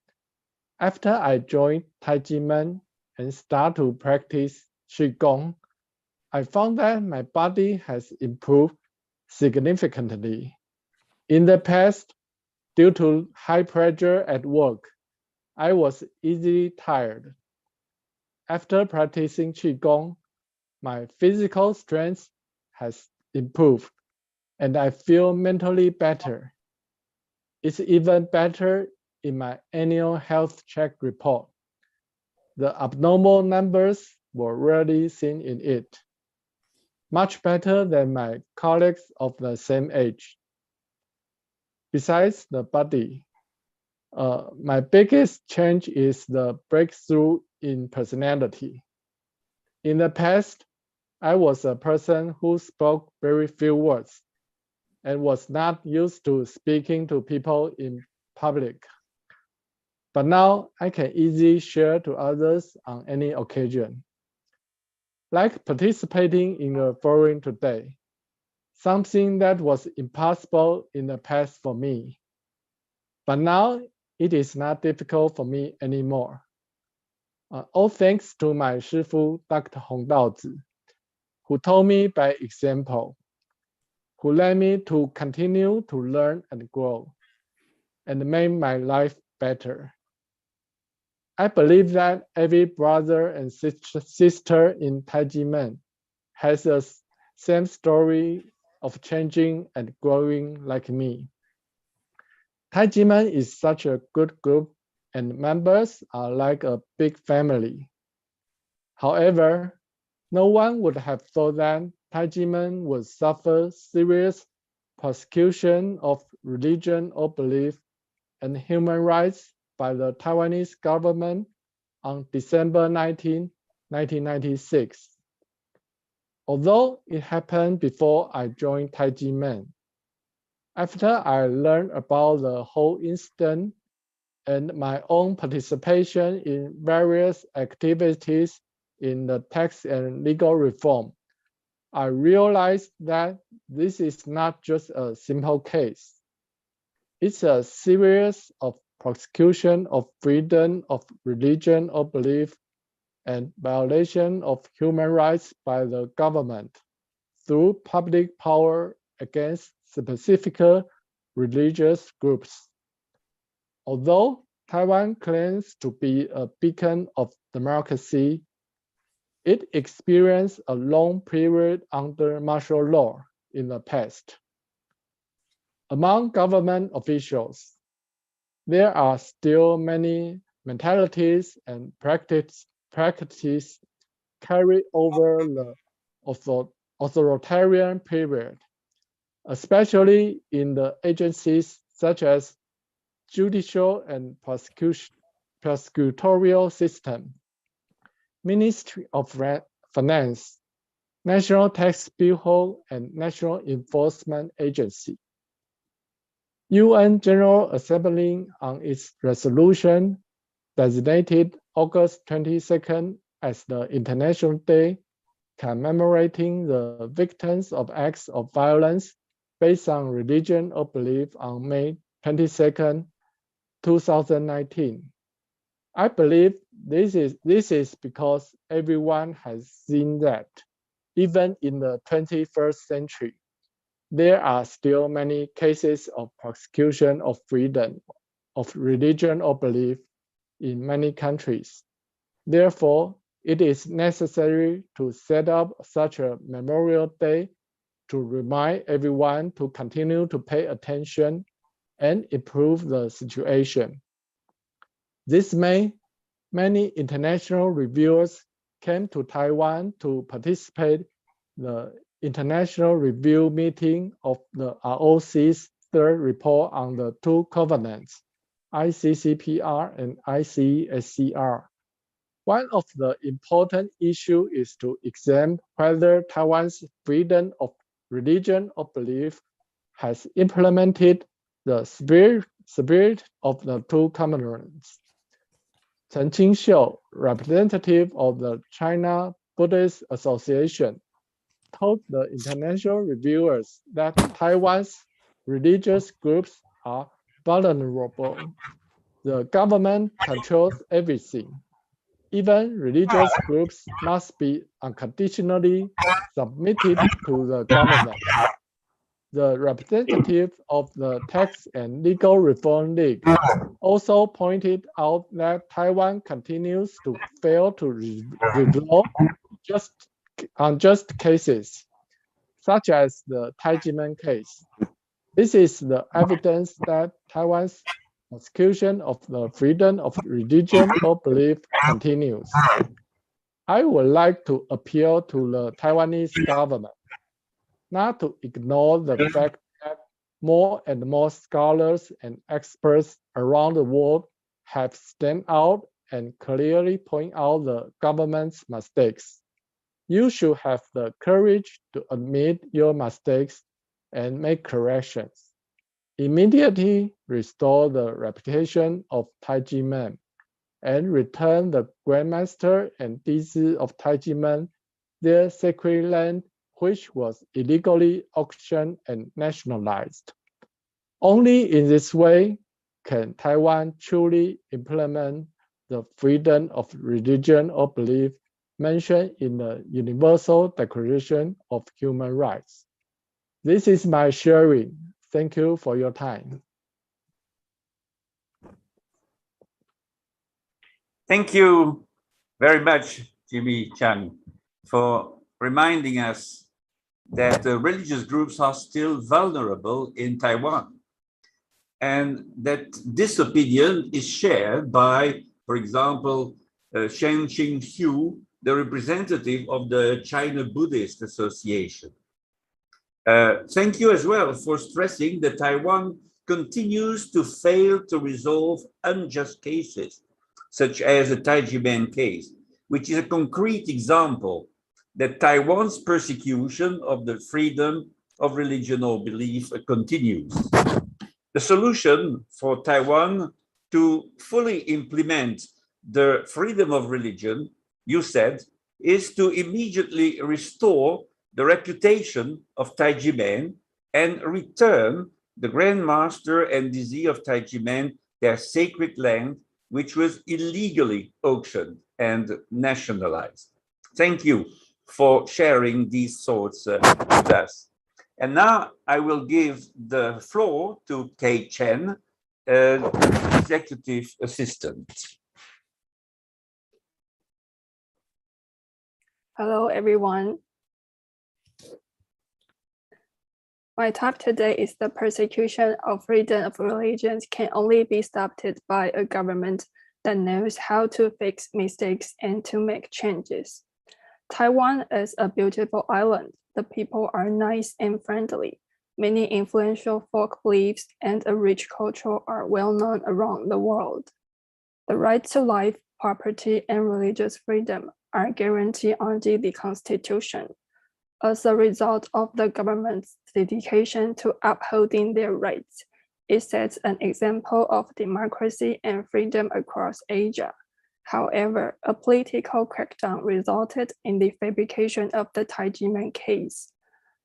After I joined Tai Ji Men and start to practice Qigong, I found that my body has improved significantly. In the past, due to high pressure at work, I was easily tired. After practicing Qigong, my physical strength has improved and I feel mentally better. It's even better in my annual health check report. The abnormal numbers were rarely seen in it. Much better than my colleagues of the same age. Besides the body, my biggest change is the breakthrough in personality. In the past, I was a person who spoke very few words and was not used to speaking to people in public. But now I can easily share to others on any occasion. Like participating in a forum today, something that was impossible in the past for me. But now it is not difficult for me anymore. All thanks to my Shifu, Dr. Hong Daozi, who told me by example, who led me to continue to learn and grow, and make my life better. I believe that every brother and sister in Tai Ji Men has the same story of changing and growing like me. Tai Ji Men is such a good group and members are like a big family. However, no one would have thought that Tai Ji Men would suffer serious persecution of religion or belief and human rights by the Taiwanese government on December 19, 1996. Although it happened before I joined Tai Ji Men, after I learned about the whole incident and my own participation in various activities in the tax and legal reform, I realized that this is not just a simple case. It's a series of persecution of freedom of religion or belief and violation of human rights by the government through public power against specific religious groups. Although Taiwan claims to be a beacon of democracy, it experienced a long period under martial law in the past. Among government officials, there are still many mentalities and practices carried over the authoritarian period, especially in the agencies such as judicial and prosecutorial system, Ministry of Finance, National Tax Bureau, and National Enforcement Agency. UN General Assembly on its resolution designated August 22nd as the International Day commemorating the victims of acts of violence based on religion or belief on May 22nd, 2019. I believe this is because everyone has seen that even in the 21st century, there are still many cases of persecution of freedom of religion or belief in many countries. Therefore, it is necessary to set up such a Memorial Day to remind everyone to continue to pay attention and improve the situation. This May, many international reviewers came to Taiwan to participate in the International Review meeting of the ROC's third report on the two covenants, ICCPR and ICSCR. One of the important issues is to examine whether Taiwan's freedom of religion or belief has implemented the spirit of the two covenants. Chen Qingxiu, representative of the China Buddhist Association, told the international reviewers that Taiwan's religious groups are vulnerable. The government controls everything. Even religious groups must be unconditionally submitted to the government. The representative of the Tax and Legal Reform League also pointed out that Taiwan continues to fail to resolve unjust cases, such as the Tai Ji Men case. This is the evidence that Taiwan's persecution of the freedom of religion or belief continues. I would like to appeal to the Taiwanese government not to ignore the fact that more and more scholars and experts around the world have stand out and clearly point out the government's mistakes. You should have the courage to admit your mistakes and make corrections. Immediately restore the reputation of Tai Ji Men and return the Grandmaster and DC of Tai Ji Men their sacred land, which was illegally auctioned and nationalized. Only in this way can Taiwan truly implement the freedom of religion or belief mentioned in the Universal Declaration of Human Rights. This is my sharing. Thank you for your time. Thank you very much, Jimmy Chan, for reminding us that religious groups are still vulnerable in Taiwan, and that this opinion is shared by, for example, Shen Qingxiu, the representative of the China Buddhist Association. Thank you as well for stressing that Taiwan continues to fail to resolve unjust cases, such as the Tai Ji Men case, which is a concrete example that Taiwan's persecution of the freedom of religion or belief continues. The solution for Taiwan to fully implement the freedom of religion, you said, is to immediately restore the reputation of Tai Ji Men and return the Grand Master and DC of Tai Ji Men their sacred land, which was illegally auctioned and nationalized. Thank you for sharing these thoughts with us. And now I will give the floor to Kate Chen, Executive Assistant. Hello, everyone. My talk today is the persecution of freedom of religions can only be stopped by a government that knows how to fix mistakes and to make changes. Taiwan is a beautiful island. The people are nice and friendly. Many influential folk beliefs and a rich culture are well known around the world. The right to life, property, and religious freedom are guaranteed under the Constitution. As a result of the government's dedication to upholding their rights, it sets an example of democracy and freedom across Asia. However, a political crackdown resulted in the fabrication of the Tai Ji Men case.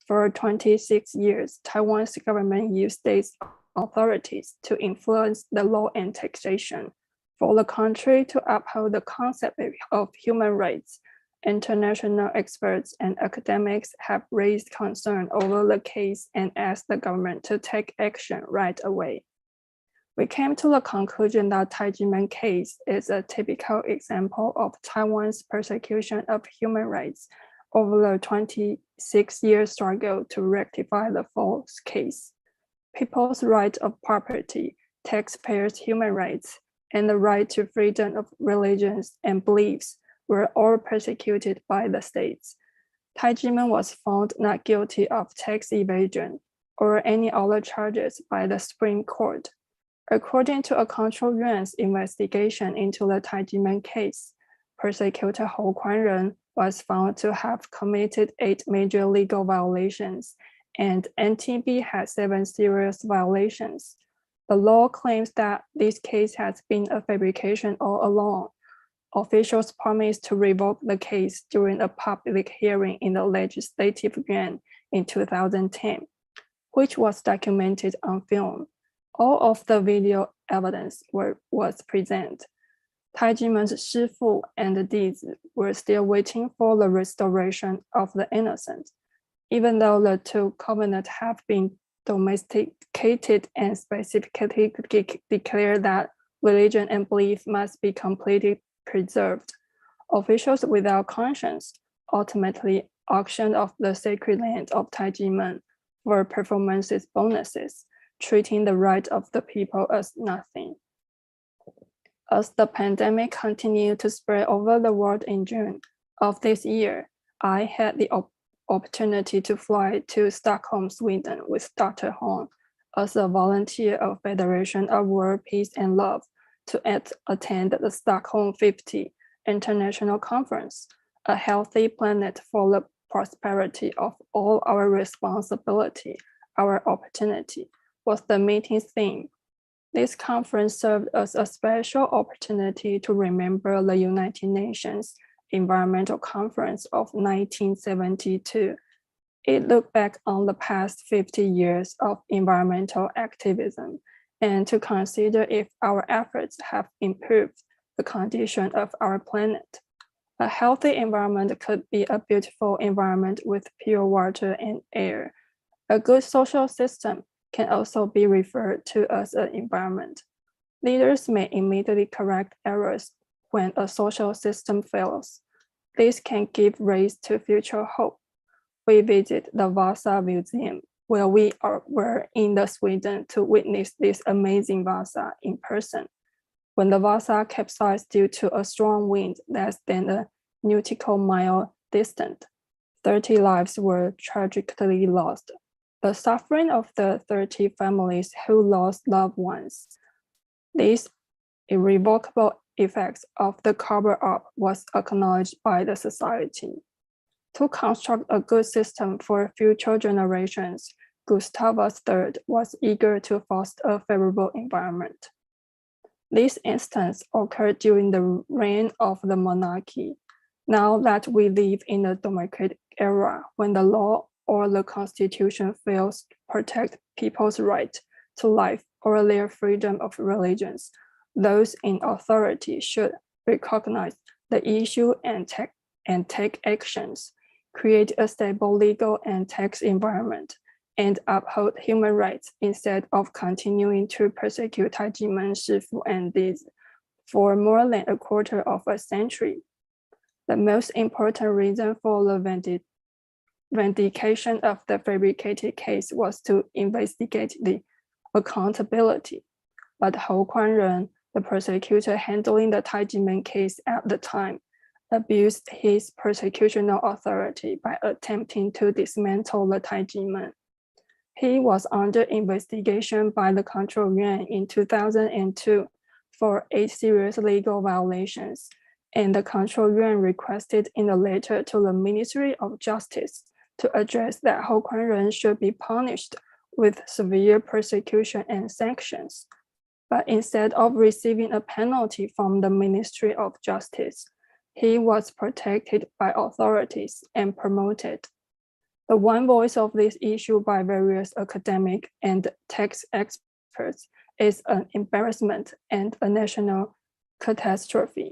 For 26 years, Taiwan's government used state authorities to influence the law and taxation. For the country to uphold the concept of human rights, international experts and academics have raised concern over the case and asked the government to take action right away. We came to the conclusion that Tai Ji Men case is a typical example of Taiwan's persecution of human rights over the 26-year struggle to rectify the false case. People's right of property, taxpayers' human rights, and the right to freedom of religions and beliefs were all persecuted by the states. Tai Ji Men was found not guilty of tax evasion or any other charges by the Supreme Court. According to a Control Yuan's investigation into the Tai Ji Men case, prosecutor Hou Kuan-ren was found to have committed 8 major legal violations, and NTB had 7 serious violations. The law claims that this case has been a fabrication all along. Officials promised to revoke the case during a public hearing in the Legislative Yuan in 2010, which was documented on film. All of the video evidence was presented. Tai Ji Men's Shifu and Dizi were still waiting for the restoration of the innocent. Even though the 2 covenants have been domesticated and specifically declare that religion and belief must be completely preserved, officials without conscience ultimately auctioned off the sacred land of Tai Ji Men for performances bonuses, treating the right of the people as nothing. As the pandemic continued to spread over the world in June of this year, I had the opportunity to fly to Stockholm, Sweden with Dr. Hong as a volunteer of Federation of World Peace and Love to attend the Stockholm 50 International Conference, A Healthy Planet for the Prosperity of All Our Responsibility, Our Opportunity, was the meeting's theme. This conference served as a special opportunity to remember the United Nations Environmental Conference of 1972. It looked back on the past 50 years of environmental activism and to consider if our efforts have improved the condition of our planet. A healthy environment could be a beautiful environment with pure water and air. A good social system can also be referred to as an environment. Leaders may immediately correct errors when a social system fails. This can give rise to future hope. We visit the Vasa Museum, where we were in Sweden to witness this amazing Vasa in person. When the Vasa capsized due to a strong wind less than a nautical mile distant, 30 lives were tragically lost. The suffering of the 30 families who lost loved ones. These irrevocable effects of the cover-up was acknowledged by the society. To construct a good system for future generations, Gustavus III was eager to foster a favorable environment. This instance occurred during the reign of the monarchy. Now that we live in a democratic era, when the law or the constitution fails to protect people's right to life or their freedom of religions, those in authority should recognize the issue and take actions, create a stable legal and tax environment, and uphold human rights instead of continuing to persecute Tai Ji Men, Shifu, and Diz for more than a quarter of a century. The most important reason for the vindication of the fabricated case was to investigate the accountability. But Hou Kuan-ren, the prosecutor handling the Tai Ji Men case at the time, abused his prosecutorial authority by attempting to dismantle the Tai Ji Men. He was under investigation by the Control Yuan in 2002 for 8 serious legal violations, and the Control Yuan requested in a letter to the Ministry of Justice to address that Hou Kuan-ren should be punished with severe persecution and sanctions. But instead of receiving a penalty from the Ministry of Justice, he was protected by authorities and promoted. The one voice of this issue by various academic and tax experts is an embarrassment and a national catastrophe.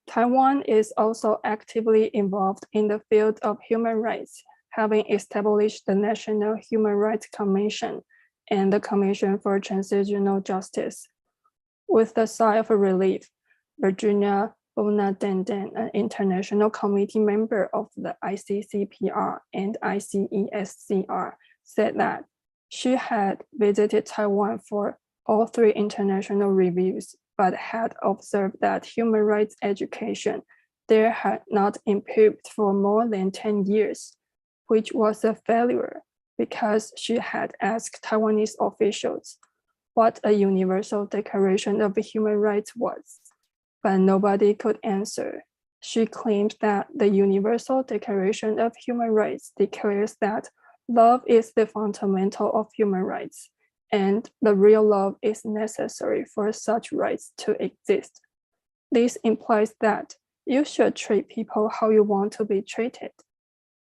Taiwan is also actively involved in the field of human rights, having established the National Human Rights Commission and the Commission for Transitional Justice. With the sigh of relief, Virginia Bona Denden, an international committee member of the ICCPR and ICESCR, said that she had visited Taiwan for all 3 international reviews, but had observed that human rights education there had not improved for more than 10 years, which was a failure because she had asked Taiwanese officials what a Universal Declaration of Human Rights was, but nobody could answer. She claimed that the Universal Declaration of Human Rights declares that love is the fundamental of human rights, and the real love is necessary for such rights to exist. This implies that you should treat people how you want to be treated.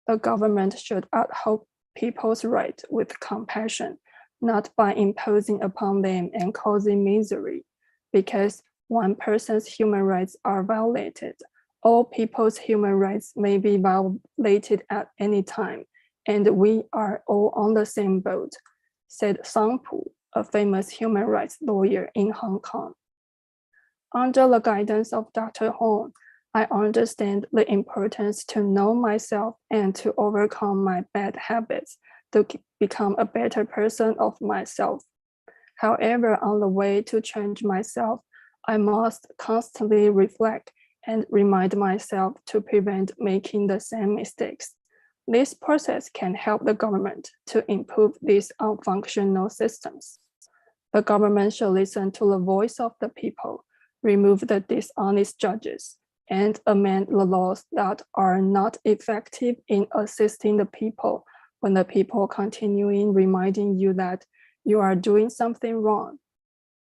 The government should uphold people's rights with compassion, not by imposing upon them and causing misery, because one person's human rights are violated. All people's human rights may be violated at any time, and we are all on the same boat, said Sang Pu, a famous human rights lawyer in Hong Kong. Under the guidance of Dr. Hong, I understand the importance to know myself and to overcome my bad habits to become a better person of myself. However, on the way to change myself, I must constantly reflect and remind myself to prevent making the same mistakes. This process can help the government to improve these unfunctional systems. The government should listen to the voice of the people, remove the dishonest judges, and amend the laws that are not effective in assisting the people when the people continuing reminding you that you are doing something wrong.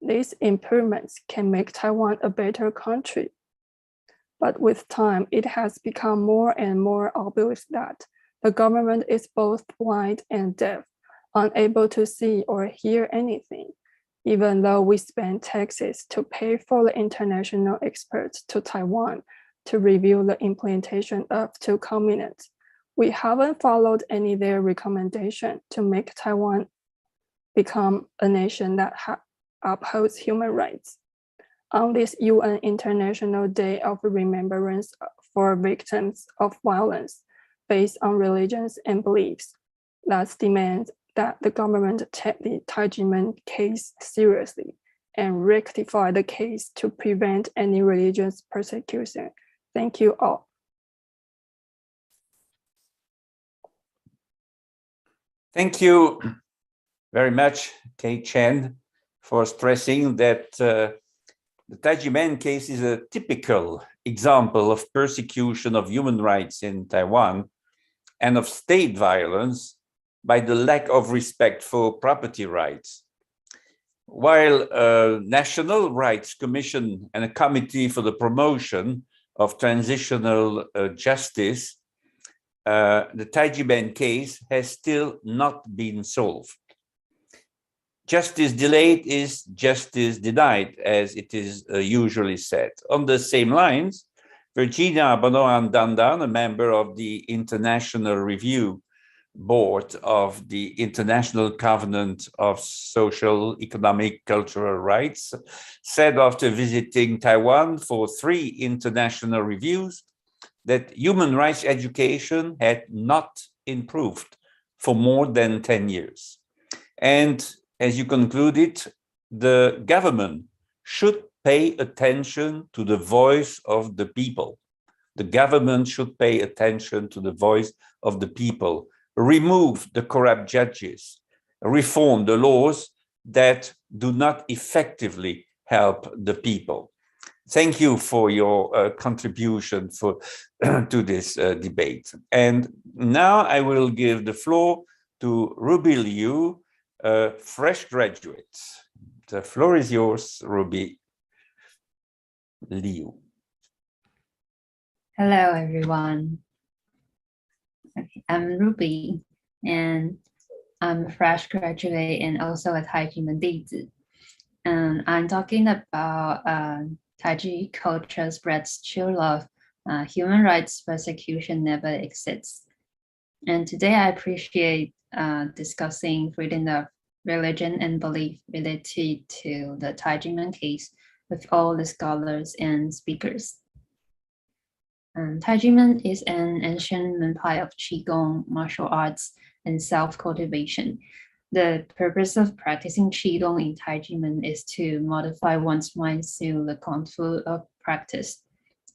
These improvements can make Taiwan a better country. But with time, it has become more and more obvious that the government is both blind and deaf, unable to see or hear anything. Even though we spend taxes to pay for the international experts to Taiwan to review the implementation of 2 covenants, we haven't followed any of their recommendation to make Taiwan become a nation that upholds human rights. On this UN International Day of Remembrance for Victims of Violence based on religions and beliefs, let's demand that the government take the Tai Ji Men case seriously and rectify the case to prevent any religious persecution. Thank you all. Thank you very much, Kate Chen, for stressing that the Tai Ji Men case is a typical example of persecution of human rights in Taiwan and of state violence by the lack of respect for property rights. While a National Rights Commission and a Committee for the Promotion of Transitional Justice, the Tai Ji Men case has still not been solved. Justice delayed is justice denied, as it is usually said. On the same lines, Virginia Bonoan Dandan, a member of the International Review board of the International Covenant of Social, Economic, Cultural Rights, said after visiting Taiwan for 3 international reviews that human rights education had not improved for more than 10 years. And as you concluded, the government should pay attention to the voice of the people. The government should pay attention to the voice of the people, remove the corrupt judges, reform the laws that do not effectively help the people. Thank you for your contribution to this debate. And now I will give the floor to Ruby Liu, a fresh graduate. The floor is yours, Ruby Liu. Hello, everyone. Okay, I'm Ruby, and I'm a fresh graduate and also a Tai Ji Men 弟子. And I'm talking about Tai Chi culture spreads true love. Human rights persecution never exists. And today I appreciate discussing freedom of religion and belief related to the Tai Ji Men case with all the scholars and speakers. Tai Ji Men is an ancient manpai of Qigong, martial arts, and self-cultivation. The purpose of practicing Qigong in Tai Ji Men is to modify one's mind through the Kung Fu of practice,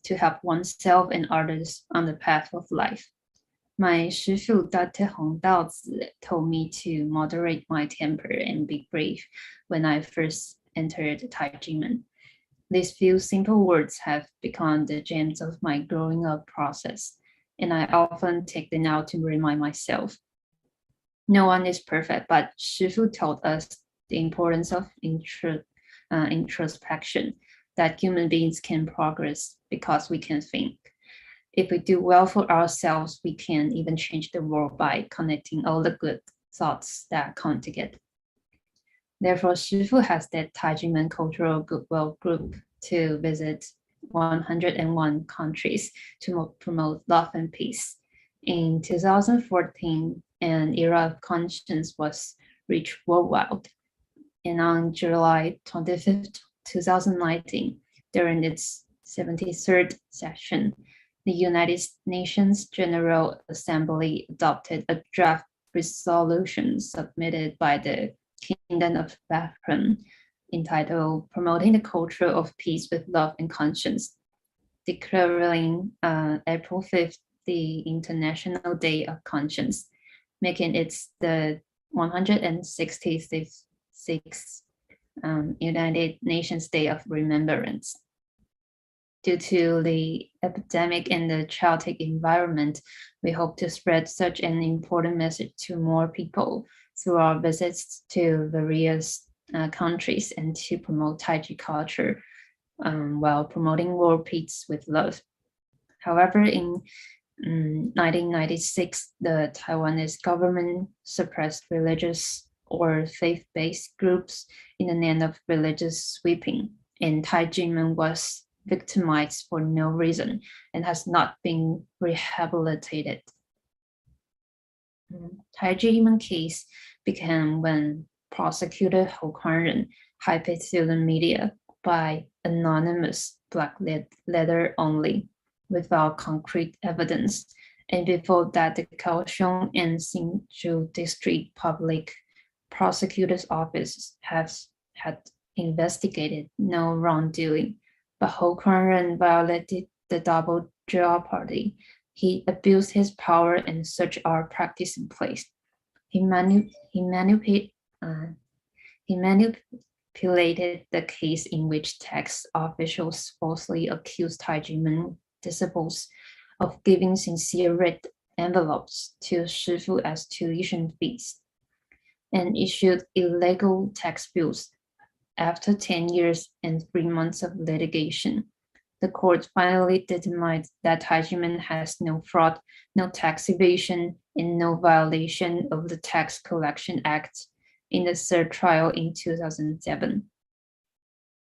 to help oneself and others on the path of life. My Shifu Date Hong Daozi told me to moderate my temper and be brave when I first entered Tai Ji Men. These few simple words have become the gems of my growing up process, and I often take them out to remind myself. No one is perfect, but Shifu told us the importance of introspection, that human beings can progress because we can think. If we do well for ourselves, we can even change the world by connecting all the good thoughts that come together. Therefore, Shifu has that Tai Ji Men Cultural Goodwill Group to visit 101 countries to promote love and peace. In 2014, an era of conscience was reached worldwide. And on July 25th, 2019, during its 73rd session, the United Nations General Assembly adopted a draft resolution submitted by the Kingdom of Bahrain entitled Promoting the Culture of Peace with Love and Conscience, declaring April 5th the International Day of Conscience, making it the 166th United Nations Day of Remembrance. Due to the epidemic and the chaotic environment, we hope to spread such an important message to more people through our visits to various countries and to promote Tai Chi culture while promoting world peace with love. However, in 1996, the Taiwanese government suppressed religious or faith-based groups in the name of religious sweeping, and Tai Ji Men was victimized for no reason and has not been rehabilitated. Tai Ji Men case began when prosecutor Ho Kwan-ren hyped through the media by anonymous black letter only, without concrete evidence. And before that, the Kaohsiung and Hsinchu District Public Prosecutor's Office had investigated no wrongdoing. But Ho Kwan-ren violated the double jeopardy. He abused his power and such are practiced in place. He manipulated the case in which tax officials falsely accused Tai Ji Men disciples of giving sincere red envelopes to Shifu as tuition fees, and issued illegal tax bills. After 10 years and 3 months of litigation, the court finally determined that Tai Ji Men has no fraud, no tax evasion, and no violation of the Tax Collection Act in the third trial in 2007.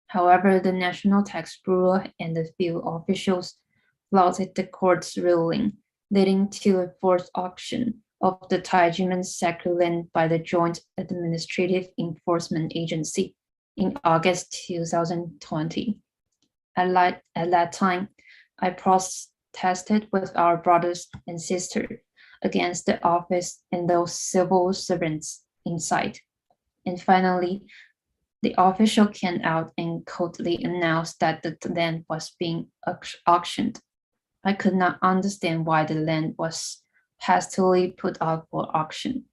However, the National Tax Bureau and the few officials flouted the court's ruling, leading to a forced auction of the Tai Ji Men sacred land by the Joint Administrative Enforcement Agency in August 2020. At that time, I protested with our brothers and sisters against the office and those civil servants inside. And finally, the official came out and coldly announced that the land was being auctioned. I could not understand why the land was hastily put out for auction.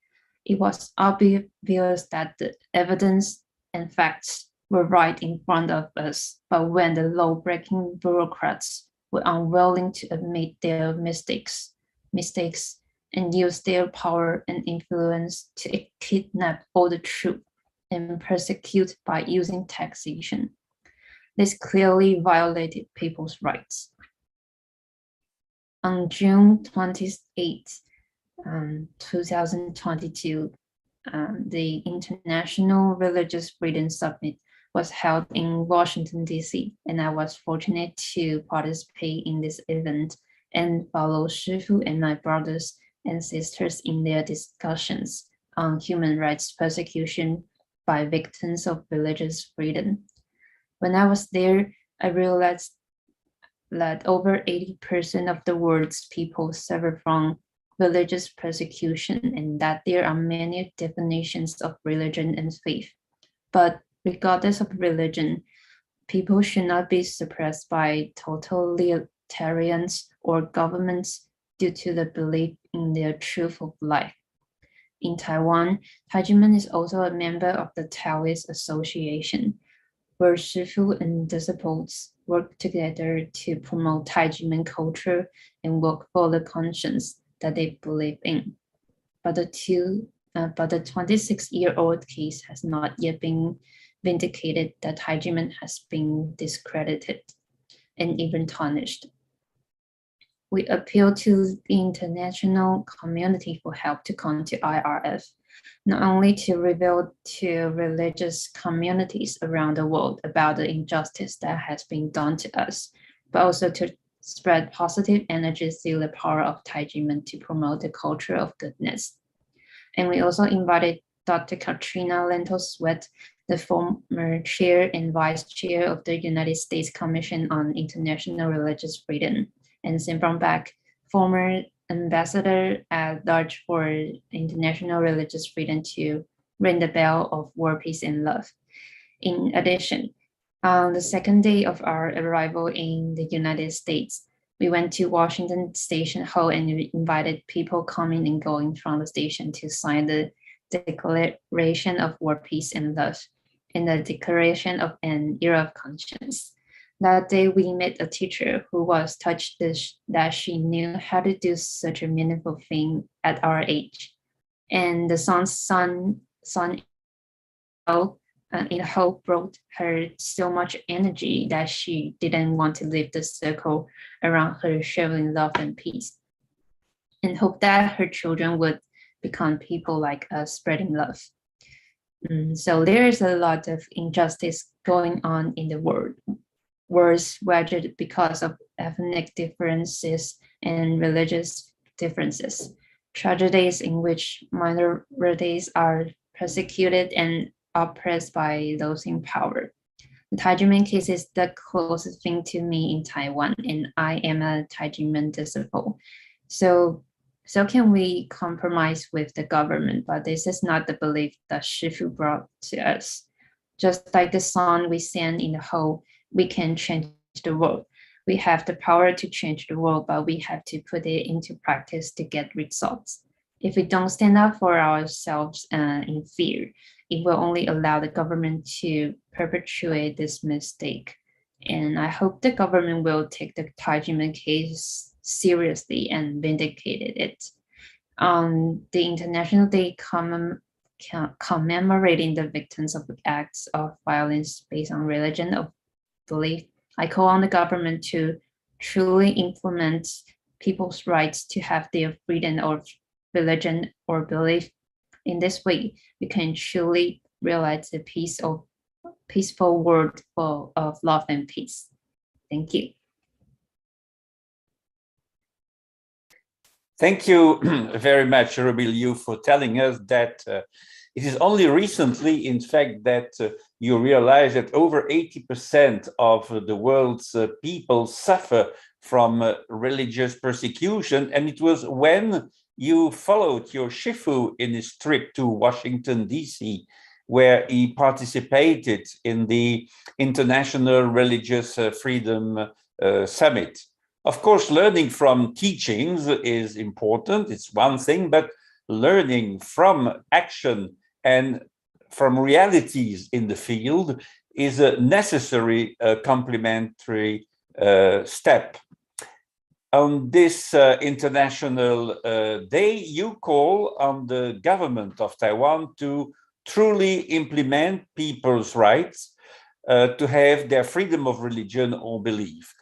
It was obvious that the evidence and facts were right in front of us, but when the law-breaking bureaucrats were unwilling to admit their mistakes and use their power and influence to kidnap all the truth and persecute by using taxation, this clearly violated people's rights. On June 28, 2022, the International Religious Freedom Summit was held in Washington, D.C., and I was fortunate to participate in this event and follow Shifu and my brothers and sisters in their discussions on human rights persecution by victims of religious freedom. When I was there, I realized that over 80% of the world's people suffer from religious persecution and that there are many definitions of religion and faith. But regardless of religion, people should not be suppressed by totalitarians or governments due to the belief in their truth of life. In Taiwan, Tai Ji Men is also a member of the Taoist Association, where Shifu and disciples work together to promote Tai Ji Men culture and work for the conscience that they believe in. But the 26-year-old case has not yet been vindicated that Tai Ji Men has been discredited and even tarnished. We appeal to the international community for help to come to IRF, not only to reveal to religious communities around the world about the injustice that has been done to us, but also to spread positive energy through the power of Tai Ji Men to promote the culture of goodness. And we also invited Dr. Katrina Lento-Sweat, the former chair and vice chair of the United States Commission on International Religious Freedom, and Simran Bak, former ambassador at large for international religious freedom, to ring the bell of war, peace, and love. In addition, on the second day of our arrival in the United States, we went to Washington Station Hall and we invited people coming and going from the station to sign the Declaration of War, Peace, and Love and the Declaration of an Era of Conscience. That day, we met a teacher who was touched that she knew how to do such a meaningful thing at our age. And the son's son in hope brought her so much energy that she didn't want to leave the circle around her, sharing love and peace, and hope that her children would become people like us, spreading love. So there's a lot of injustice going on in the world, worse, whether because of ethnic differences and religious differences, tragedies in which minorities are persecuted and oppressed by those in power. The Tai Ji Men case is the closest thing to me in Taiwan, and I am a Tai Ji Men disciple. So can we compromise with the government? But this is not the belief that Shifu brought to us. Just like the song we sang in the hall, we can change the world. We have the power to change the world, but we have to put it into practice to get results. If we don't stand up for ourselves in fear, it will only allow the government to perpetuate this mistake. And I hope the government will take the Tai Ji Men case seriously and vindicate it. On the International Day commemorating the victims of acts of violence based on religion or belief, I call on the government to truly implement people's rights to have their freedom of religion or belief. In this way, we can truly realize the peaceful world full of love and peace. Thank you. Thank you very much, Ruby Liu, for telling us that it is only recently, in fact, that you realize that over 80% of the world's people suffer from religious persecution. And it was when you followed your Shifu in his trip to Washington, D.C., where he participated in the International Religious Freedom Summit. Of course, learning from teachings is important, it's one thing, but learning from action and from realities in the field is a necessary complementary step. On this International Day, you call on the government of Taiwan to truly implement people's rights to have their freedom of religion or belief.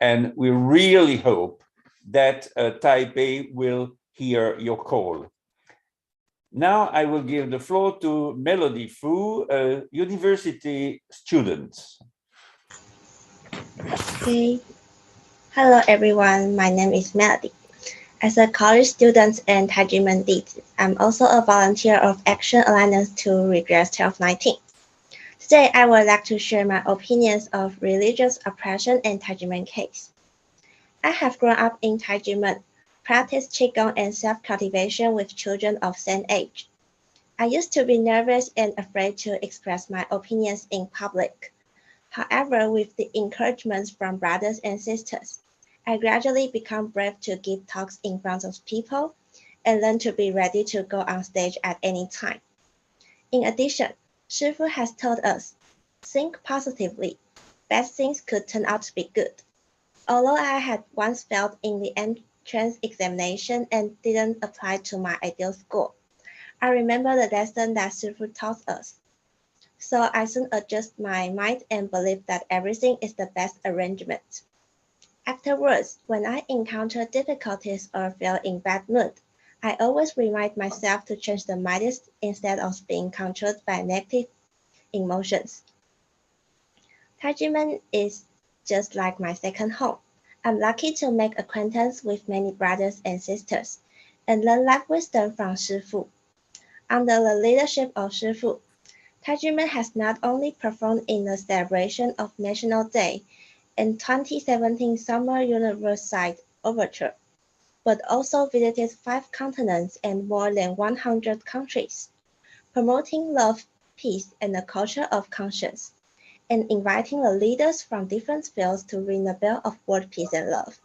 And we really hope that Taipei will hear your call. Now I will give the floor to Melody Fu, a university student. Okay. Hello, everyone. My name is Melody. As a college student and Tai Ji Men, I'm also a volunteer of Action Alliance to Redress 1219. Today, I would like to share my opinions of religious oppression and Tai Ji Men case. I have grown up in Tai Ji Men, practiced Qigong and self-cultivation with children of same age. I used to be nervous and afraid to express my opinions in public. However, with the encouragement from brothers and sisters, I gradually become brave to give talks in front of people and learn to be ready to go on stage at any time. In addition, Shifu has told us, think positively. Bad things could turn out to be good. Although I had once failed in the entrance examination and didn't apply to my ideal school, I remember the lesson that Shifu taught us. So I soon adjust my mind and believe that everything is the best arrangement. Afterwards, when I encounter difficulties or feel in bad mood, I always remind myself to change the mindset instead of being controlled by negative emotions. Tai Ji Men is just like my second home. I'm lucky to make acquaintance with many brothers and sisters and learn life wisdom from Shifu. Under the leadership of Shifu, Tai Ji Men has not only performed in the celebration of National Day and 2017 Summer Universiade Overture, but also visited 5 continents and more than 100 countries, promoting love, peace, and a culture of conscience, and inviting the leaders from different fields to ring the bell of world peace and love.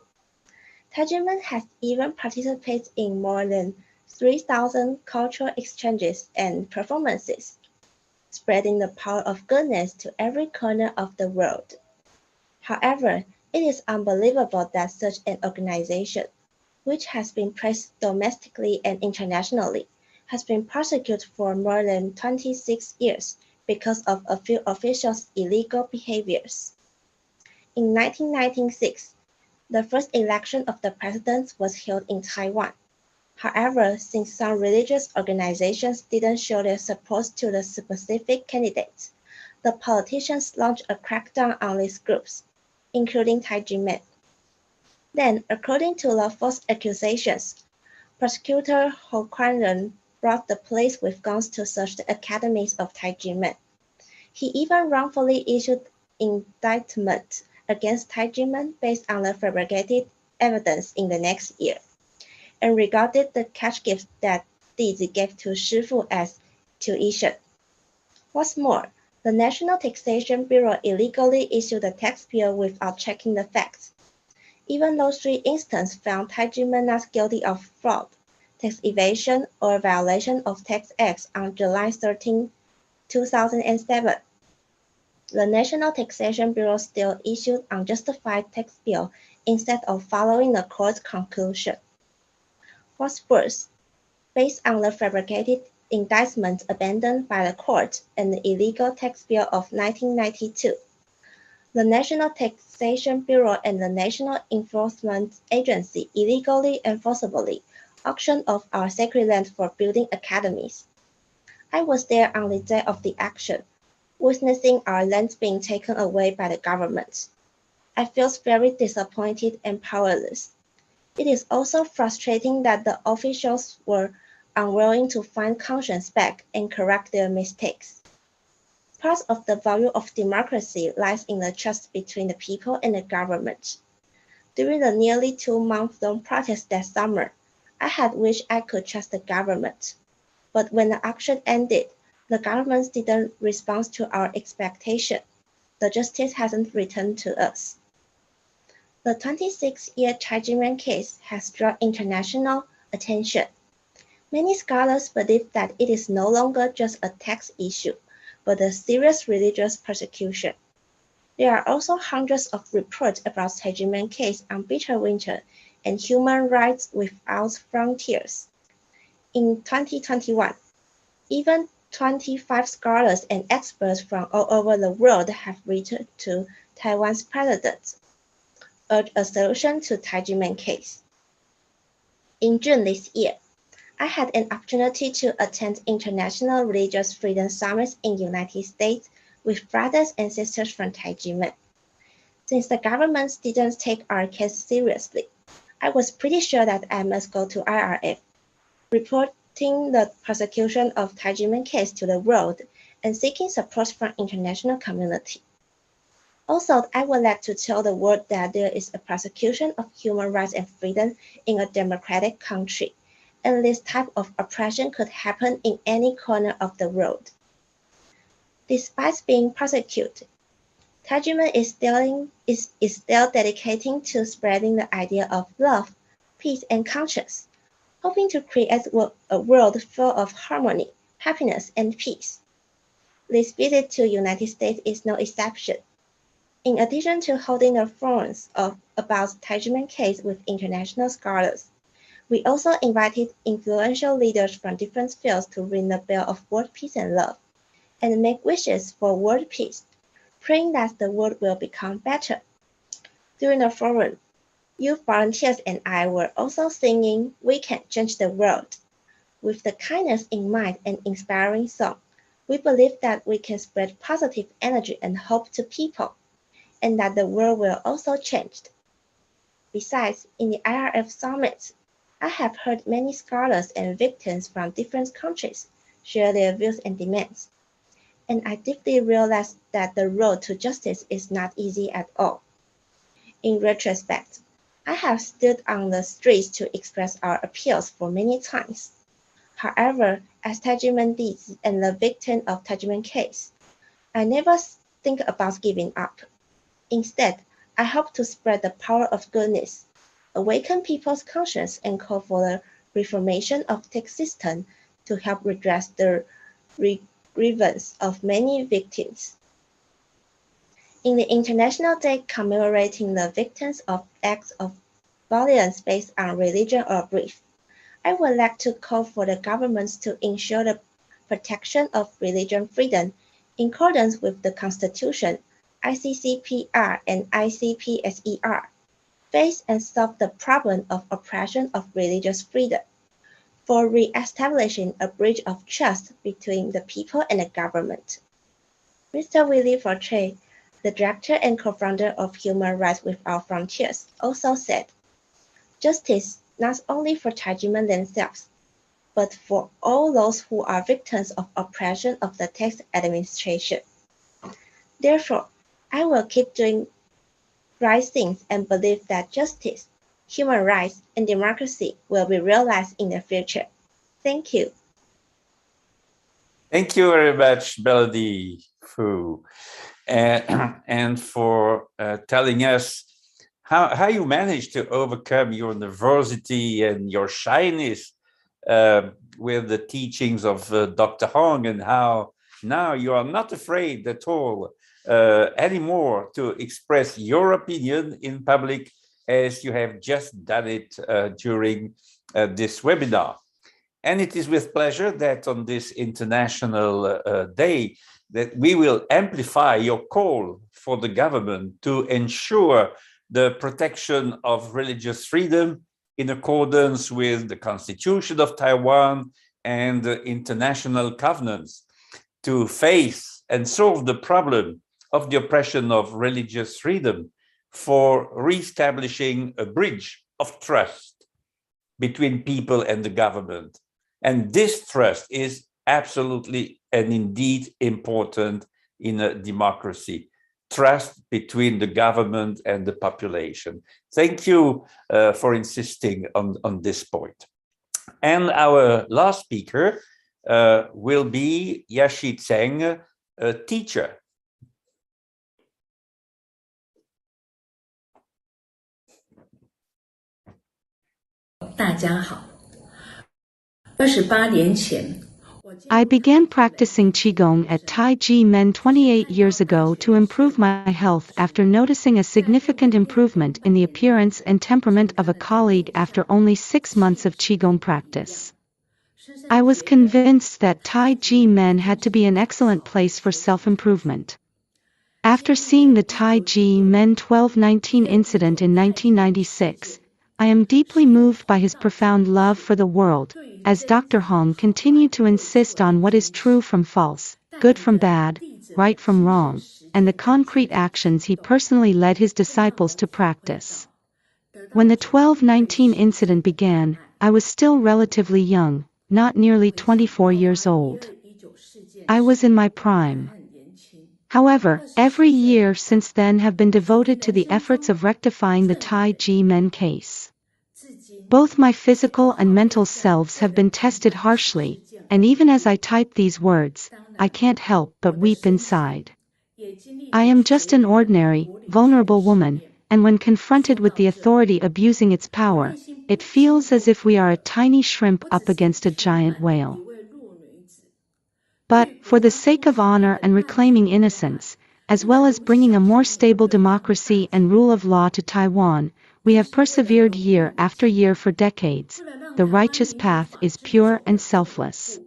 Tai Ji Men has even participated in more than 3,000 cultural exchanges and performances, spreading the power of goodness to every corner of the world. However, it is unbelievable that such an organization, which has been praised domestically and internationally, has been persecuted for more than 26 years because of a few officials' illegal behaviors. In 1996, the first election of the president was held in Taiwan. However, since some religious organizations didn't show their support to the specific candidates, the politicians launched a crackdown on these groups, including Tai Ji Men. Then, according to the false accusations, prosecutor Ho Kwan-ren brought the police with guns to search the academies of Tai Ji Men. He even wrongfully issued indictment against Tai Ji Men based on the fabricated evidence in the next year, and regarded the cash gift that Dizi gave to Shifu as tuition. What's more, the National Taxation Bureau illegally issued a tax bill without checking the facts. Even those 3 instances found Tai Ji Men not guilty of fraud, tax evasion, or violation of tax acts on July 13, 2007. The National Taxation Bureau still issued unjustified tax bill instead of following the court's conclusion. What's worse, based on the fabricated indictment abandoned by the court and the illegal tax bill of 1992, the National Taxation Bureau and the National Enforcement Agency illegally and forcibly auctioned off our sacred land for building academies. I was there on the day of the action, witnessing our lands being taken away by the government. I felt very disappointed and powerless. It is also frustrating that the officials were unwilling to find conscience back and correct their mistakes. Part of the value of democracy lies in the trust between the people and the government. During the nearly 2-month-long protest that summer, I had wished I could trust the government. But when the action ended, the government didn't respond to our expectation. The justice hasn't returned to us. The 26-year Tai Ji Men case has drawn international attention. Many scholars believe that it is no longer just a tax issue, but a serious religious persecution. There are also hundreds of reports about Tai Ji Men case on Bitter Winter and Human Rights Without Frontiers. In 2021, even 25 scholars and experts from all over the world have written to Taiwan's president, urged a solution to Tai Ji Men case. In June this year, I had an opportunity to attend International Religious Freedom Summits in the United States with brothers and sisters from Tai Ji Men. Since the government didn't take our case seriously, I was pretty sure that I must go to IRF, reporting the persecution of Tai Ji Men case to the world and seeking support from international community. Also, I would like to tell the world that there is a persecution of human rights and freedom in a democratic country, and this type of oppression could happen in any corner of the world. Despite being persecuted, Tai Ji Men is still dedicating to spreading the idea of love, peace, and conscience, hoping to create a world full of harmony, happiness, and peace. This visit to the United States is no exception. In addition to holding the forums about Tai Ji Men case with international scholars, we also invited influential leaders from different fields to ring the bell of world peace and love, and make wishes for world peace, praying that the world will become better. During the forum, youth volunteers and I were also singing "We Can Change the World." With the kindness in mind and inspiring song, we believe that we can spread positive energy and hope to people, and that the world will also change. Besides, in the IRF summits, I have heard many scholars and victims from different countries share their views and demands, and I deeply realized that the road to justice is not easy at all. In retrospect, I have stood on the streets to express our appeals for many times. However, as Tai Ji Men did and the victim of Tai Ji Men case, I never think about giving up. Instead, I hope to spread the power of goodness, awaken people's conscience, and call for the reformation of the system to help redress the grievance of many victims. In the International Day commemorating the victims of acts of violence based on religion or belief, I would like to call for the governments to ensure the protection of religion freedom in accordance with the Constitution, ICCPR and ICPSER, face and solve the problem of oppression of religious freedom, for re-establishing a bridge of trust between the people and the government. Mr. Willie Fortre, the director and co-founder of Human Rights Without Frontiers, also said, "Justice not only for Tai Ji Men themselves, but for all those who are victims of oppression of the tax administration. Therefore, I will keep doing right things and believe that justice, human rights, and democracy will be realized in the future." Thank you. Thank you very much, Melody Fu, and for telling us how you managed to overcome your nervosity and your shyness with the teachings of Dr. Hong, and how now you are not afraid at all anymore to express your opinion in public, as you have just done it during this webinar. And it is with pleasure that on this International Day that we will amplify your call for the government to ensure the protection of religious freedom in accordance with the Constitution of Taiwan and the international covenants, to face and solve the problem of the oppression of religious freedom, for reestablishing a bridge of trust between people and the government. And this trust is absolutely and indeed important in a democracy. Trust between the government and the population. Thank you for insisting on this point. And our last speaker will be Yashi Tseng, a teacher. I began practicing Qigong at Tai Ji Men 28 years ago to improve my health after noticing a significant improvement in the appearance and temperament of a colleague after only 6 months of Qigong practice. I was convinced that Tai Ji Men had to be an excellent place for self-improvement. After seeing the Tai Ji Men 1219 incident in 1996, I am deeply moved by his profound love for the world, as Dr. Hong continued to insist on what is true from false, good from bad, right from wrong, and the concrete actions he personally led his disciples to practice. When the 1219 incident began, I was still relatively young, not nearly 24 years old. I was in my prime. However, every year since then have been devoted to the efforts of rectifying the Tai Ji Men case. Both my physical and mental selves have been tested harshly, and even as I type these words, I can't help but weep inside. I am just an ordinary, vulnerable woman, and when confronted with the authority abusing its power, it feels as if we are a tiny shrimp up against a giant whale. But, for the sake of honor and reclaiming innocence, as well as bringing a more stable democracy and rule of law to Taiwan, we have persevered year after year for decades. The righteous path is pure and selfless.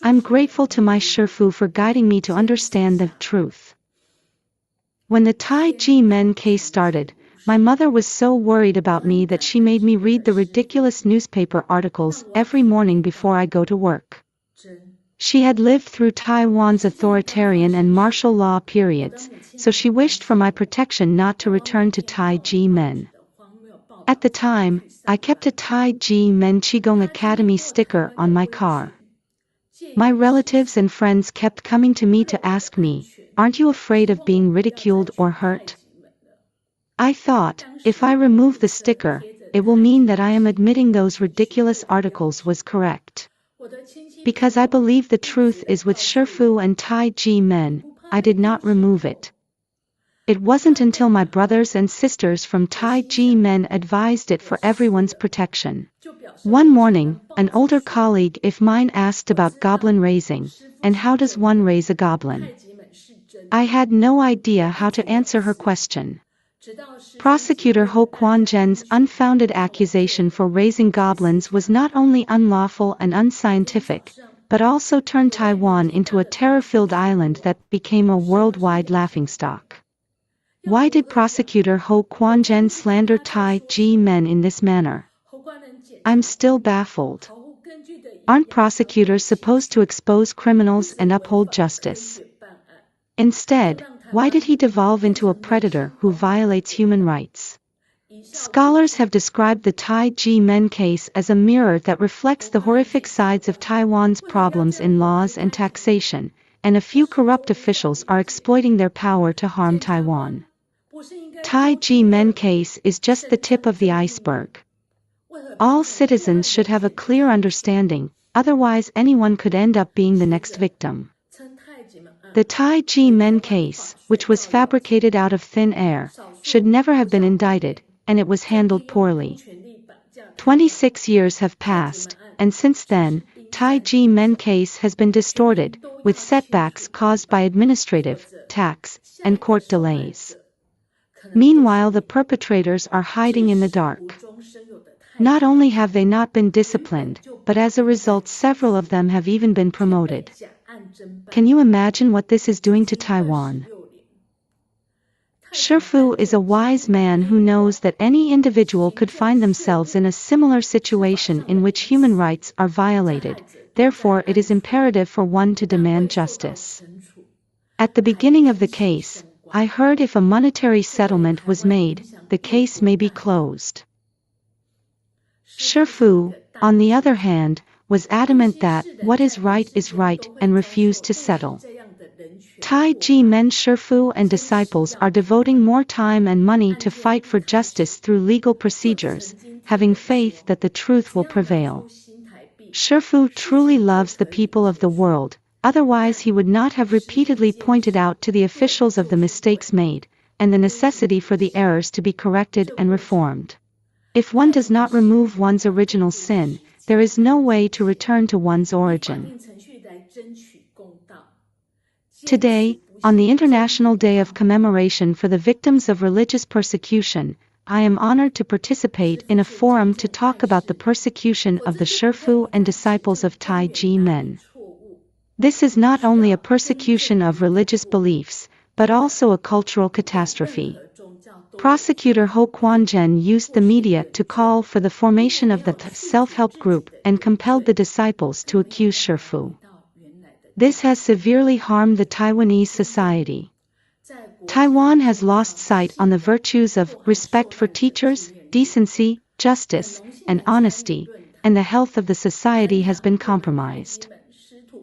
I'm grateful to my Shifu for guiding me to understand the truth. When the Tai Ji Men case started, my mother was so worried about me that she made me read the ridiculous newspaper articles every morning before I go to work. She had lived through Taiwan's authoritarian and martial law periods, so she wished for my protection not to return to Tai Ji Men. At the time, I kept a Tai Ji Men Qigong Academy sticker on my car. My relatives and friends kept coming to me to ask me, "Aren't you afraid of being ridiculed or hurt?" I thought, if I remove the sticker, it will mean that I am admitting those ridiculous articles was correct. Because I believe the truth is with Shifu and Tai Ji Men, I did not remove it. It wasn't until my brothers and sisters from Tai Ji Men advised it for everyone's protection. One morning, an older colleague of mine asked about goblin raising, and how does one raise a goblin? I had no idea how to answer her question. Prosecutor Ho Quan Zhen's unfounded accusation for raising goblins was not only unlawful and unscientific, but also turned Taiwan into a terror-filled island that became a worldwide laughingstock. Why did Prosecutor Ho Quan Zhen slander Tai Ji Men in this manner? I'm still baffled. Aren't prosecutors supposed to expose criminals and uphold justice? Instead, why did he devolve into a predator who violates human rights? Scholars have described the Tai Ji Men case as a mirror that reflects the horrific sides of Taiwan's problems in laws and taxation, and a few corrupt officials are exploiting their power to harm Taiwan. Tai Ji Men case is just the tip of the iceberg. All citizens should have a clear understanding, otherwise anyone could end up being the next victim. The Tai Ji Men case, which was fabricated out of thin air, should never have been indicted, and it was handled poorly. 26 years have passed, and since then, Tai Ji Men case has been distorted, with setbacks caused by administrative, tax, and court delays. Meanwhile, the perpetrators are hiding in the dark. Not only have they not been disciplined, but as a result several of them have even been promoted. Can you imagine what this is doing to Taiwan? Shifu is a wise man who knows that any individual could find themselves in a similar situation in which human rights are violated, therefore it is imperative for one to demand justice. At the beginning of the case, I heard if a monetary settlement was made, the case may be closed. Shifu, on the other hand, was adamant that what is right and refused to settle. Tai Ji Men Shifu and disciples are devoting more time and money to fight for justice through legal procedures, having faith that the truth will prevail. Shifu truly loves the people of the world, otherwise he would not have repeatedly pointed out to the officials of the mistakes made, and the necessity for the errors to be corrected and reformed. If one does not remove one's original sin, there is no way to return to one's origin. Today, on the International Day of Commemoration for the Victims of Religious Persecution, I am honored to participate in a forum to talk about the persecution of the Shifu and disciples of Tai Ji Men. This is not only a persecution of religious beliefs, but also a cultural catastrophe. Prosecutor Ho Kwan-jen used the media to call for the formation of the self-help group and compelled the disciples to accuse Shifu. This has severely harmed the Taiwanese society. Taiwan has lost sight on the virtues of respect for teachers, decency, justice, and honesty, and the health of the society has been compromised.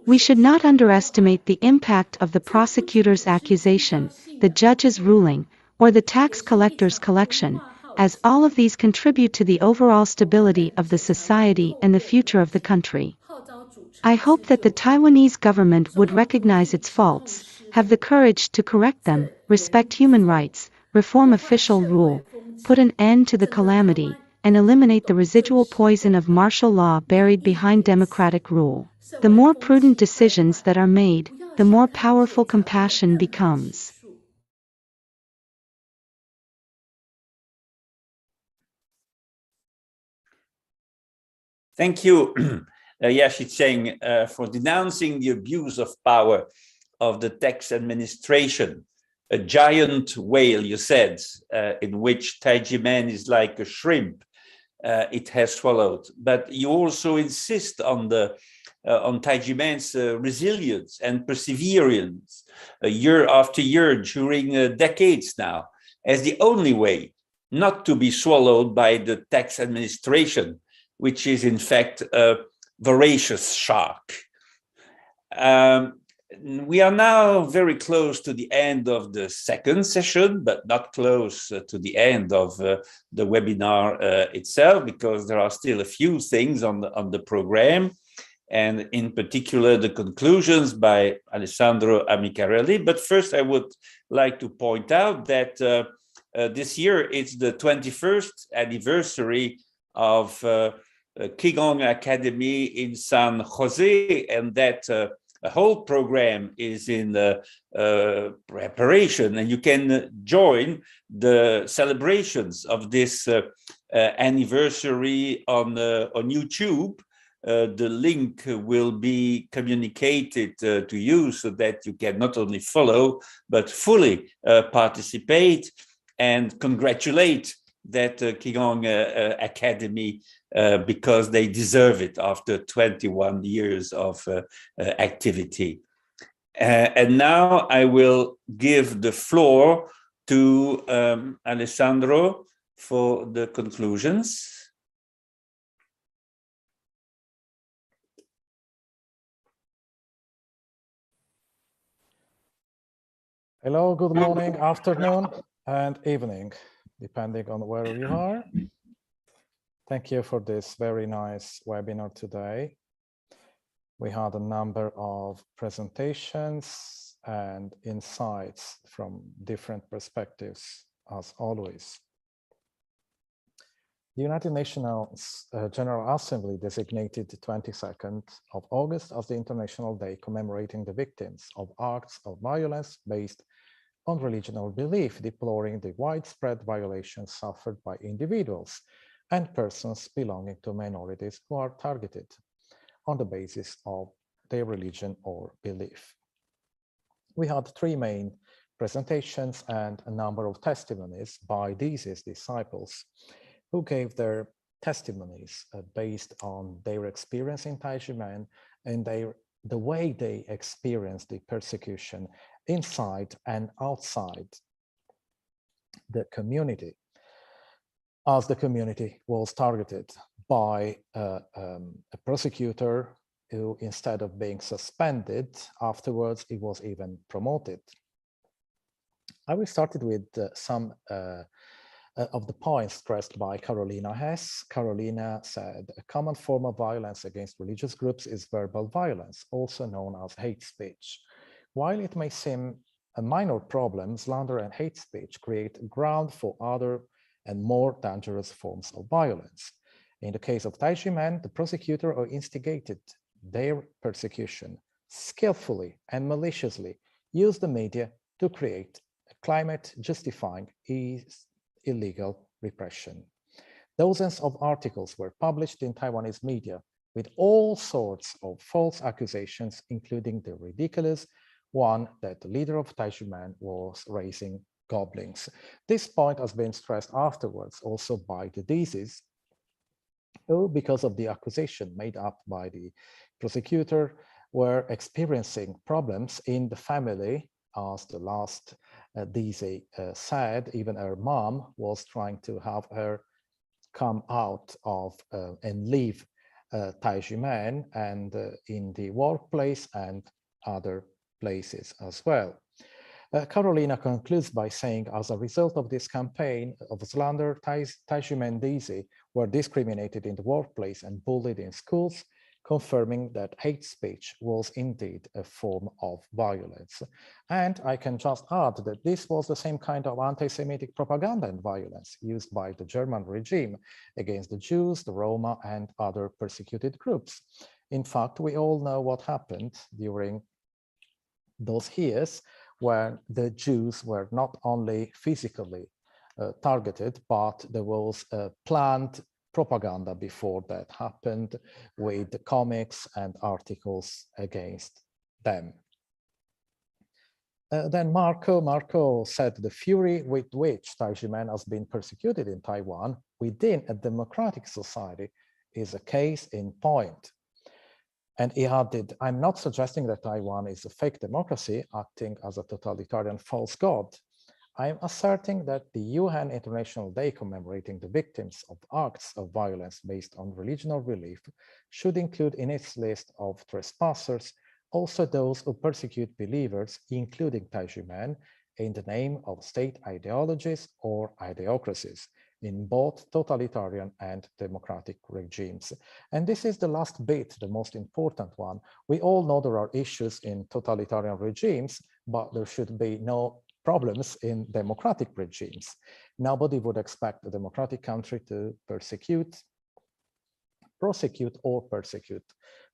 We should not underestimate the impact of the prosecutor's accusation, the judge's ruling, or the tax collector's collection, as all of these contribute to the overall stability of the society and the future of the country. I hope that the Taiwanese government would recognize its faults, have the courage to correct them, respect human rights, reform official rule, put an end to the calamity, and eliminate the residual poison of martial law buried behind democratic rule. The more prudent decisions that are made, the more powerful compassion becomes. Thank you, Yashit Cheng, for denouncing the abuse of power of the tax administration. A giant whale, you said, in which Tai Ji Men is like a shrimp it has swallowed. But you also insist on Tai Ji Men's resilience and perseverance year after year during decades now, as the only way not to be swallowed by the tax administration, which is in fact a voracious shark. We are now very close to the end of the second session, but not close to the end of the webinar itself, because there are still a few things on the program, and in particular the conclusions by Alessandro Amicarelli. But first I would like to point out that this year it's the 21st anniversary of Qigong Academy in San Jose, and that a whole program is in preparation, and you can join the celebrations of this anniversary on YouTube. The link will be communicated to you so that you can not only follow, but fully participate and congratulate that Qigong Academy because they deserve it after 21 years of activity. And now I will give the floor to Alessandro for the conclusions. Hello, good morning, afternoon, and evening, depending on where you are. Thank you for this very nice webinar today. We had a number of presentations and insights from different perspectives, as always. The United Nations General Assembly designated the 22nd of August as the International Day commemorating the victims of acts of violence based on religion or belief, deploring the widespread violations suffered by individuals and persons belonging to minorities who are targeted on the basis of their religion or belief. We had three main presentations and a number of testimonies by these disciples who gave their testimonies based on their experience in Tai Ji Men and the way they experienced the persecution inside and outside the community. as the community was targeted by a prosecutor who, instead of being suspended, afterwards he was even promoted. I will start with some of the points stressed by Carolina Hess. Carolina said, a common form of violence against religious groups is verbal violence, also known as hate speech. While it may seem a minor problem, slander and hate speech create ground for other and more dangerous forms of violence. In the case of Tai Ji Men, the prosecutor who instigated their persecution skillfully and maliciously used the media to create a climate justifying illegal repression. Dozens of articles were published in Taiwanese media with all sorts of false accusations, including the ridiculous one that the leader of Tai Ji Men was raising goblins. This point has been stressed afterwards also by the thesis, who, because of the accusation made up by the prosecutor, were experiencing problems in the family. As the last DC said, even her mom was trying to have her come out of and leave Tai Ji Men, and in the workplace and other places as well. Carolina concludes by saying, as a result of this campaign of slander, Tai Ji Men DC were discriminated in the workplace and bullied in schools, confirming that hate speech was indeed a form of violence. And I can just add that this was the same kind of anti-Semitic propaganda and violence used by the German regime against the Jews, the Roma, and other persecuted groups. In fact, we all know what happened during those years when the Jews were not only physically targeted, but there was a planned propaganda before that happened with the comics and articles against them. Then Marco said the fury with which Tai Ji Men has been persecuted in Taiwan within a democratic society is a case in point. And he added, I'm not suggesting that Taiwan is a fake democracy acting as a totalitarian false god. I am asserting that the UN International Day commemorating the victims of acts of violence based on religion or belief should include in its list of trespassers also those who persecute believers, including Tai Ji Men, in the name of state ideologies or ideocracies in both totalitarian and democratic regimes. And this is the last bit, the most important one. We all know there are issues in totalitarian regimes, but there should be no problems in democratic regimes. Nobody would expect a democratic country to prosecute or persecute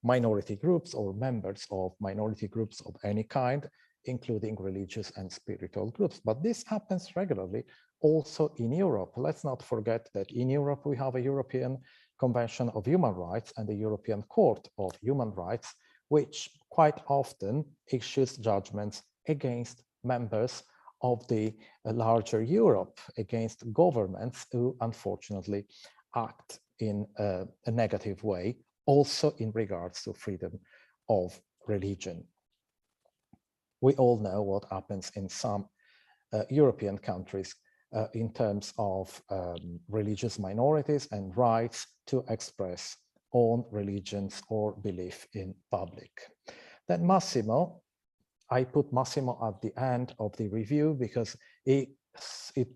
minority groups or members of minority groups of any kind, including religious and spiritual groups. But this happens regularly also in Europe. Let's not forget that in Europe, we have a European Convention of Human Rights and the European Court of Human Rights, which quite often issues judgments against members of the larger Europe, against governments who unfortunately act in a negative way, also in regards to freedom of religion. We all know what happens in some European countries in terms of religious minorities and rights to express own religions or belief in public. Then Massimo, I put Massimo at the end of the review because it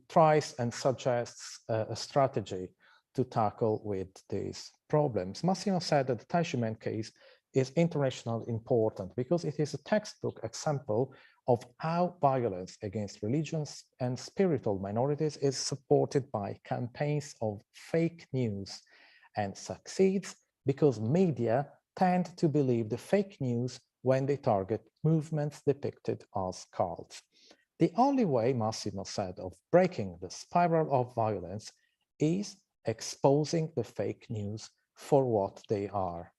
tries and suggests a strategy to tackle with these problems. Massimo said that the Tai Ji Men case is internationally important because it is a textbook example of how violence against religions and spiritual minorities is supported by campaigns of fake news and succeeds because media tend to believe the fake news when they target movements depicted as cults. The only way, Massimo said, of breaking the spiral of violence is exposing the fake news for what they are.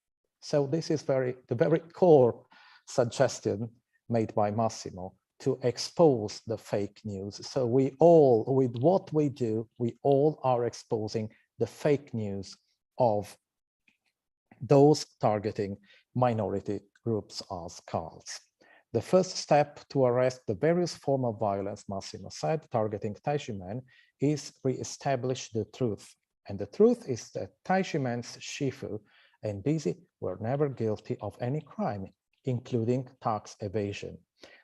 So this is the very core suggestion made by Massimo, to expose the fake news. So we all, with what we do, we all are exposing the fake news of those targeting minority groups as cults. The first step to arrest the various forms of violence, Massimo said, targeting Tai Ji Men, is re-establish the truth. And the truth is that Tai Ji Men's Shifu and Dizzy were never guilty of any crime, including tax evasion.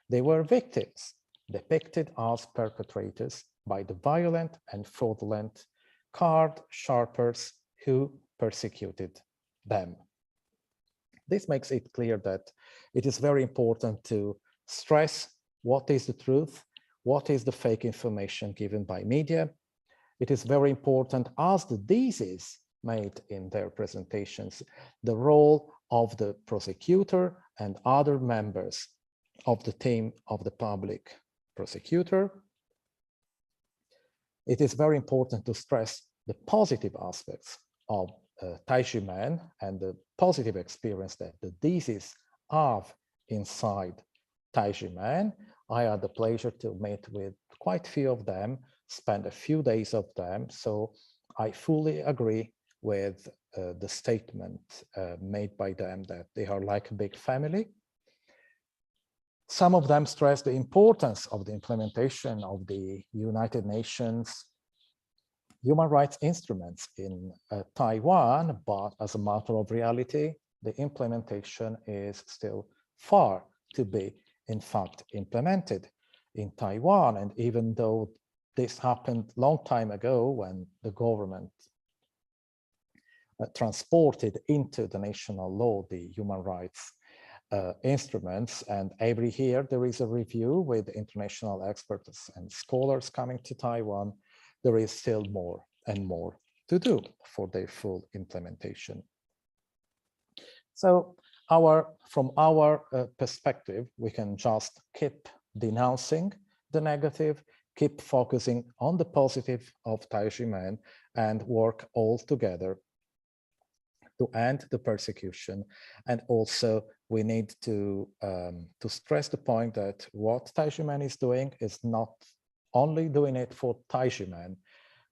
They were victims, depicted as perpetrators by the violent and fraudulent card sharpers who persecuted them. This makes it clear that it is very important to stress what is the truth, what is the fake information given by media. It is very important, as the thesis made in their presentations, the role of the prosecutor and other members of the team of the public prosecutor. It is very important to stress the positive aspects of Tai Ji Men and the positive experience that the thesis have inside Tai Ji Men. I had the pleasure to meet with quite a few of them, spend a few days of them, so I fully agree with the statement made by them that they are like a big family. Some of them stress the importance of the implementation of the United Nations human rights instruments in Taiwan, but as a matter of reality, the implementation is still far to be, in fact, implemented in Taiwan. And even though this happened a long time ago when the government transported into the national law the human rights instruments, and every year there is a review with international experts and scholars coming to Taiwan, there is still more and more to do for their full implementation. So from our perspective, we can just keep denouncing the negative, keep focusing on the positive of Tai Ji Men, and work all together to end the persecution. And also we need to stress the point that what Tai Ji Men is doing is not only doing it for Tai Ji Men.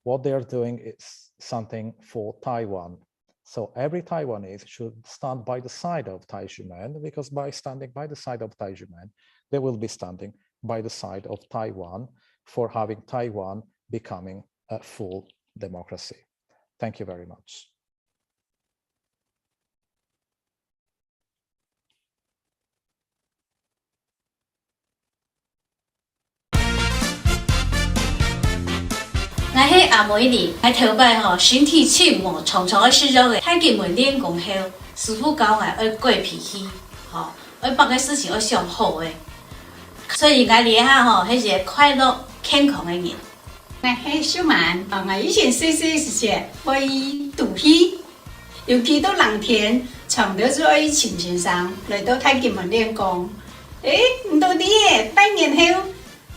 What they are doing is something for Taiwan. So every Taiwanese should stand by the side of Tai Ji Men, because by standing by the side of Tai Ji Men, they will be standing by the side of Taiwan for having Taiwan becoming a full democracy. Thank you very much.我迄阿妹哩，我头摆吼身体轻哦，常常要湿热的。太极门练功后，师傅教我要过脾气，吼，要把个事情要想好的。所以我练下吼，迄个快乐健康的人。我迄小曼，我以前细细时时会赌气，尤其到冷天，常到做爱秦先生来到太极门练功。唔到啲嘢，半年後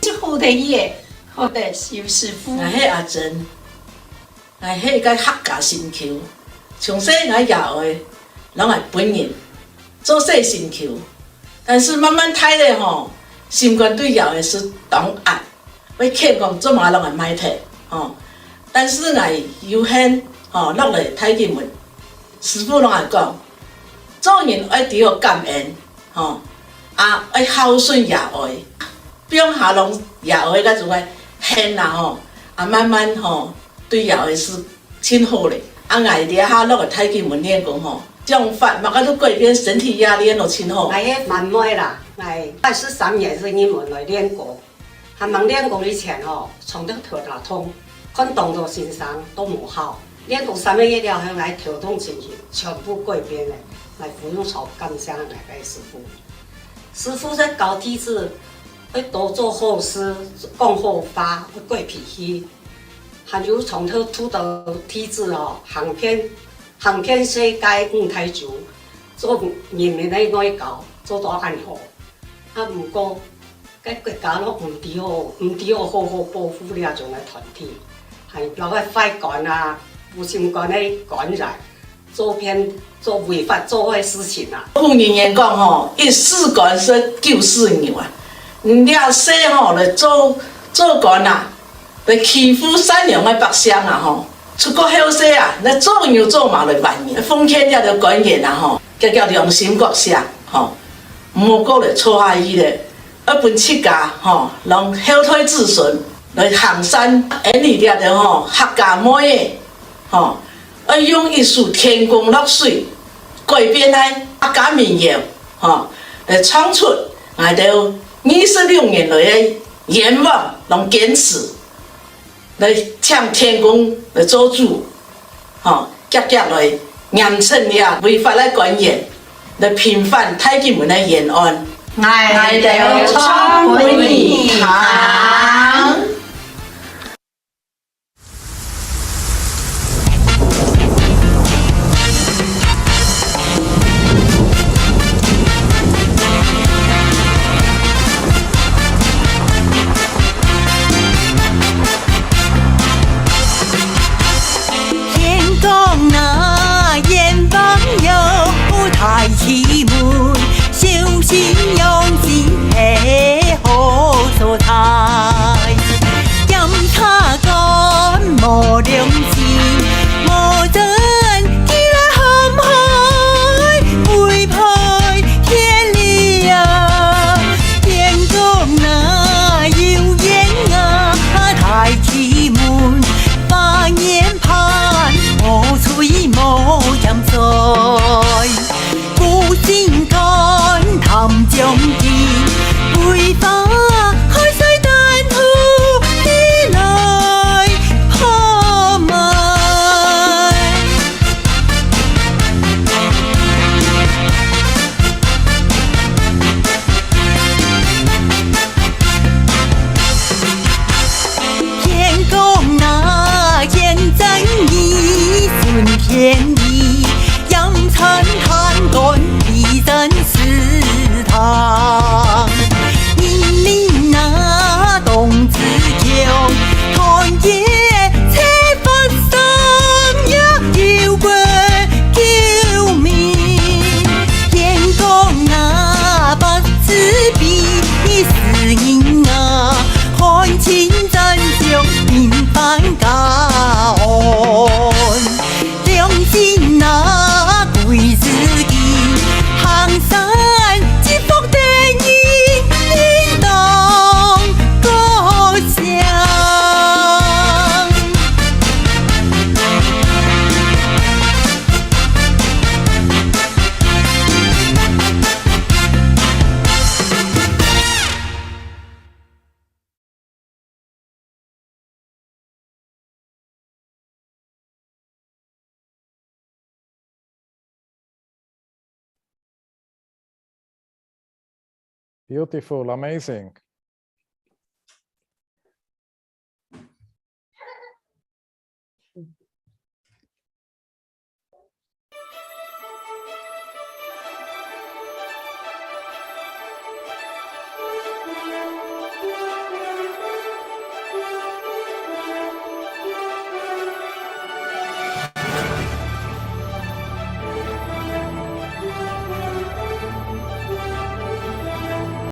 就好得嘢。好的，有师傅。我迄阿珍，我迄个客家新球，从细我摇的，拢系本人做细新球，但是慢慢睇咧吼，心肝对摇的是同爱，要客讲做嘛拢系买摕吼，但是我有限吼落来太极门，师傅拢系讲，做人要只有感恩吼，要孝顺爷爱，不用下拢爷爱嗰种个。现啦吼，慢慢吼对摇的是真好嘞。我练下落个太极门练功吼，这种法嘛，我都改变身体压力都真好。我迄慢慢啦，我83年是你们来练功，还没练功以前吼，从头头打通，看动作欣赏都无好。练功3个月了后，来头痛情绪全部改变了，来服用草感谢来个师傅。师傅在教体质。要多做好事，讲好话，要过脾气，还有从头拄到体质哦，行遍世界5太久，做人民的爱教，做到安好。啊，不过，个国家拢唔知好好保护呢种个团体，系攞个坏干啊、无心肝的感染，做违法做坏事情啊。古人言讲吼，一世干是救世牛啊。了细吼来做官啊，来欺负善良的百姓啊吼，出国后世啊，来做牛做马来万年，奉献了着官员啊吼，叫良心国社吼，唔好过来错下伊咧，要分七家吼，让后退子孙，来行山，演历列的吼客家妹的吼，要用艺术天公落水，改变咱客家民谣吼，来创出我哋26年来的愿望，拢坚持来向天公来做主，吼，接来严惩了违法的官员，来平反太极门的冤案。我哋创会儿堂。太极门，修心用心系好所在，检查干无良心，无真起来陷害，违背天理啊！天公哪有眼啊？太极门把眼盼，无吹无盐水。心肝谈将计，违法海水弹土地来破坏。天公那现正义，顺天意，扬残贪官。真是堂，人民那动自强，团结切发生呀，救国救民。天公那不慈悲，是人啊，看清真相，平反假案，良心那归自己。行山积福的应当歌响。Beautiful, amazing.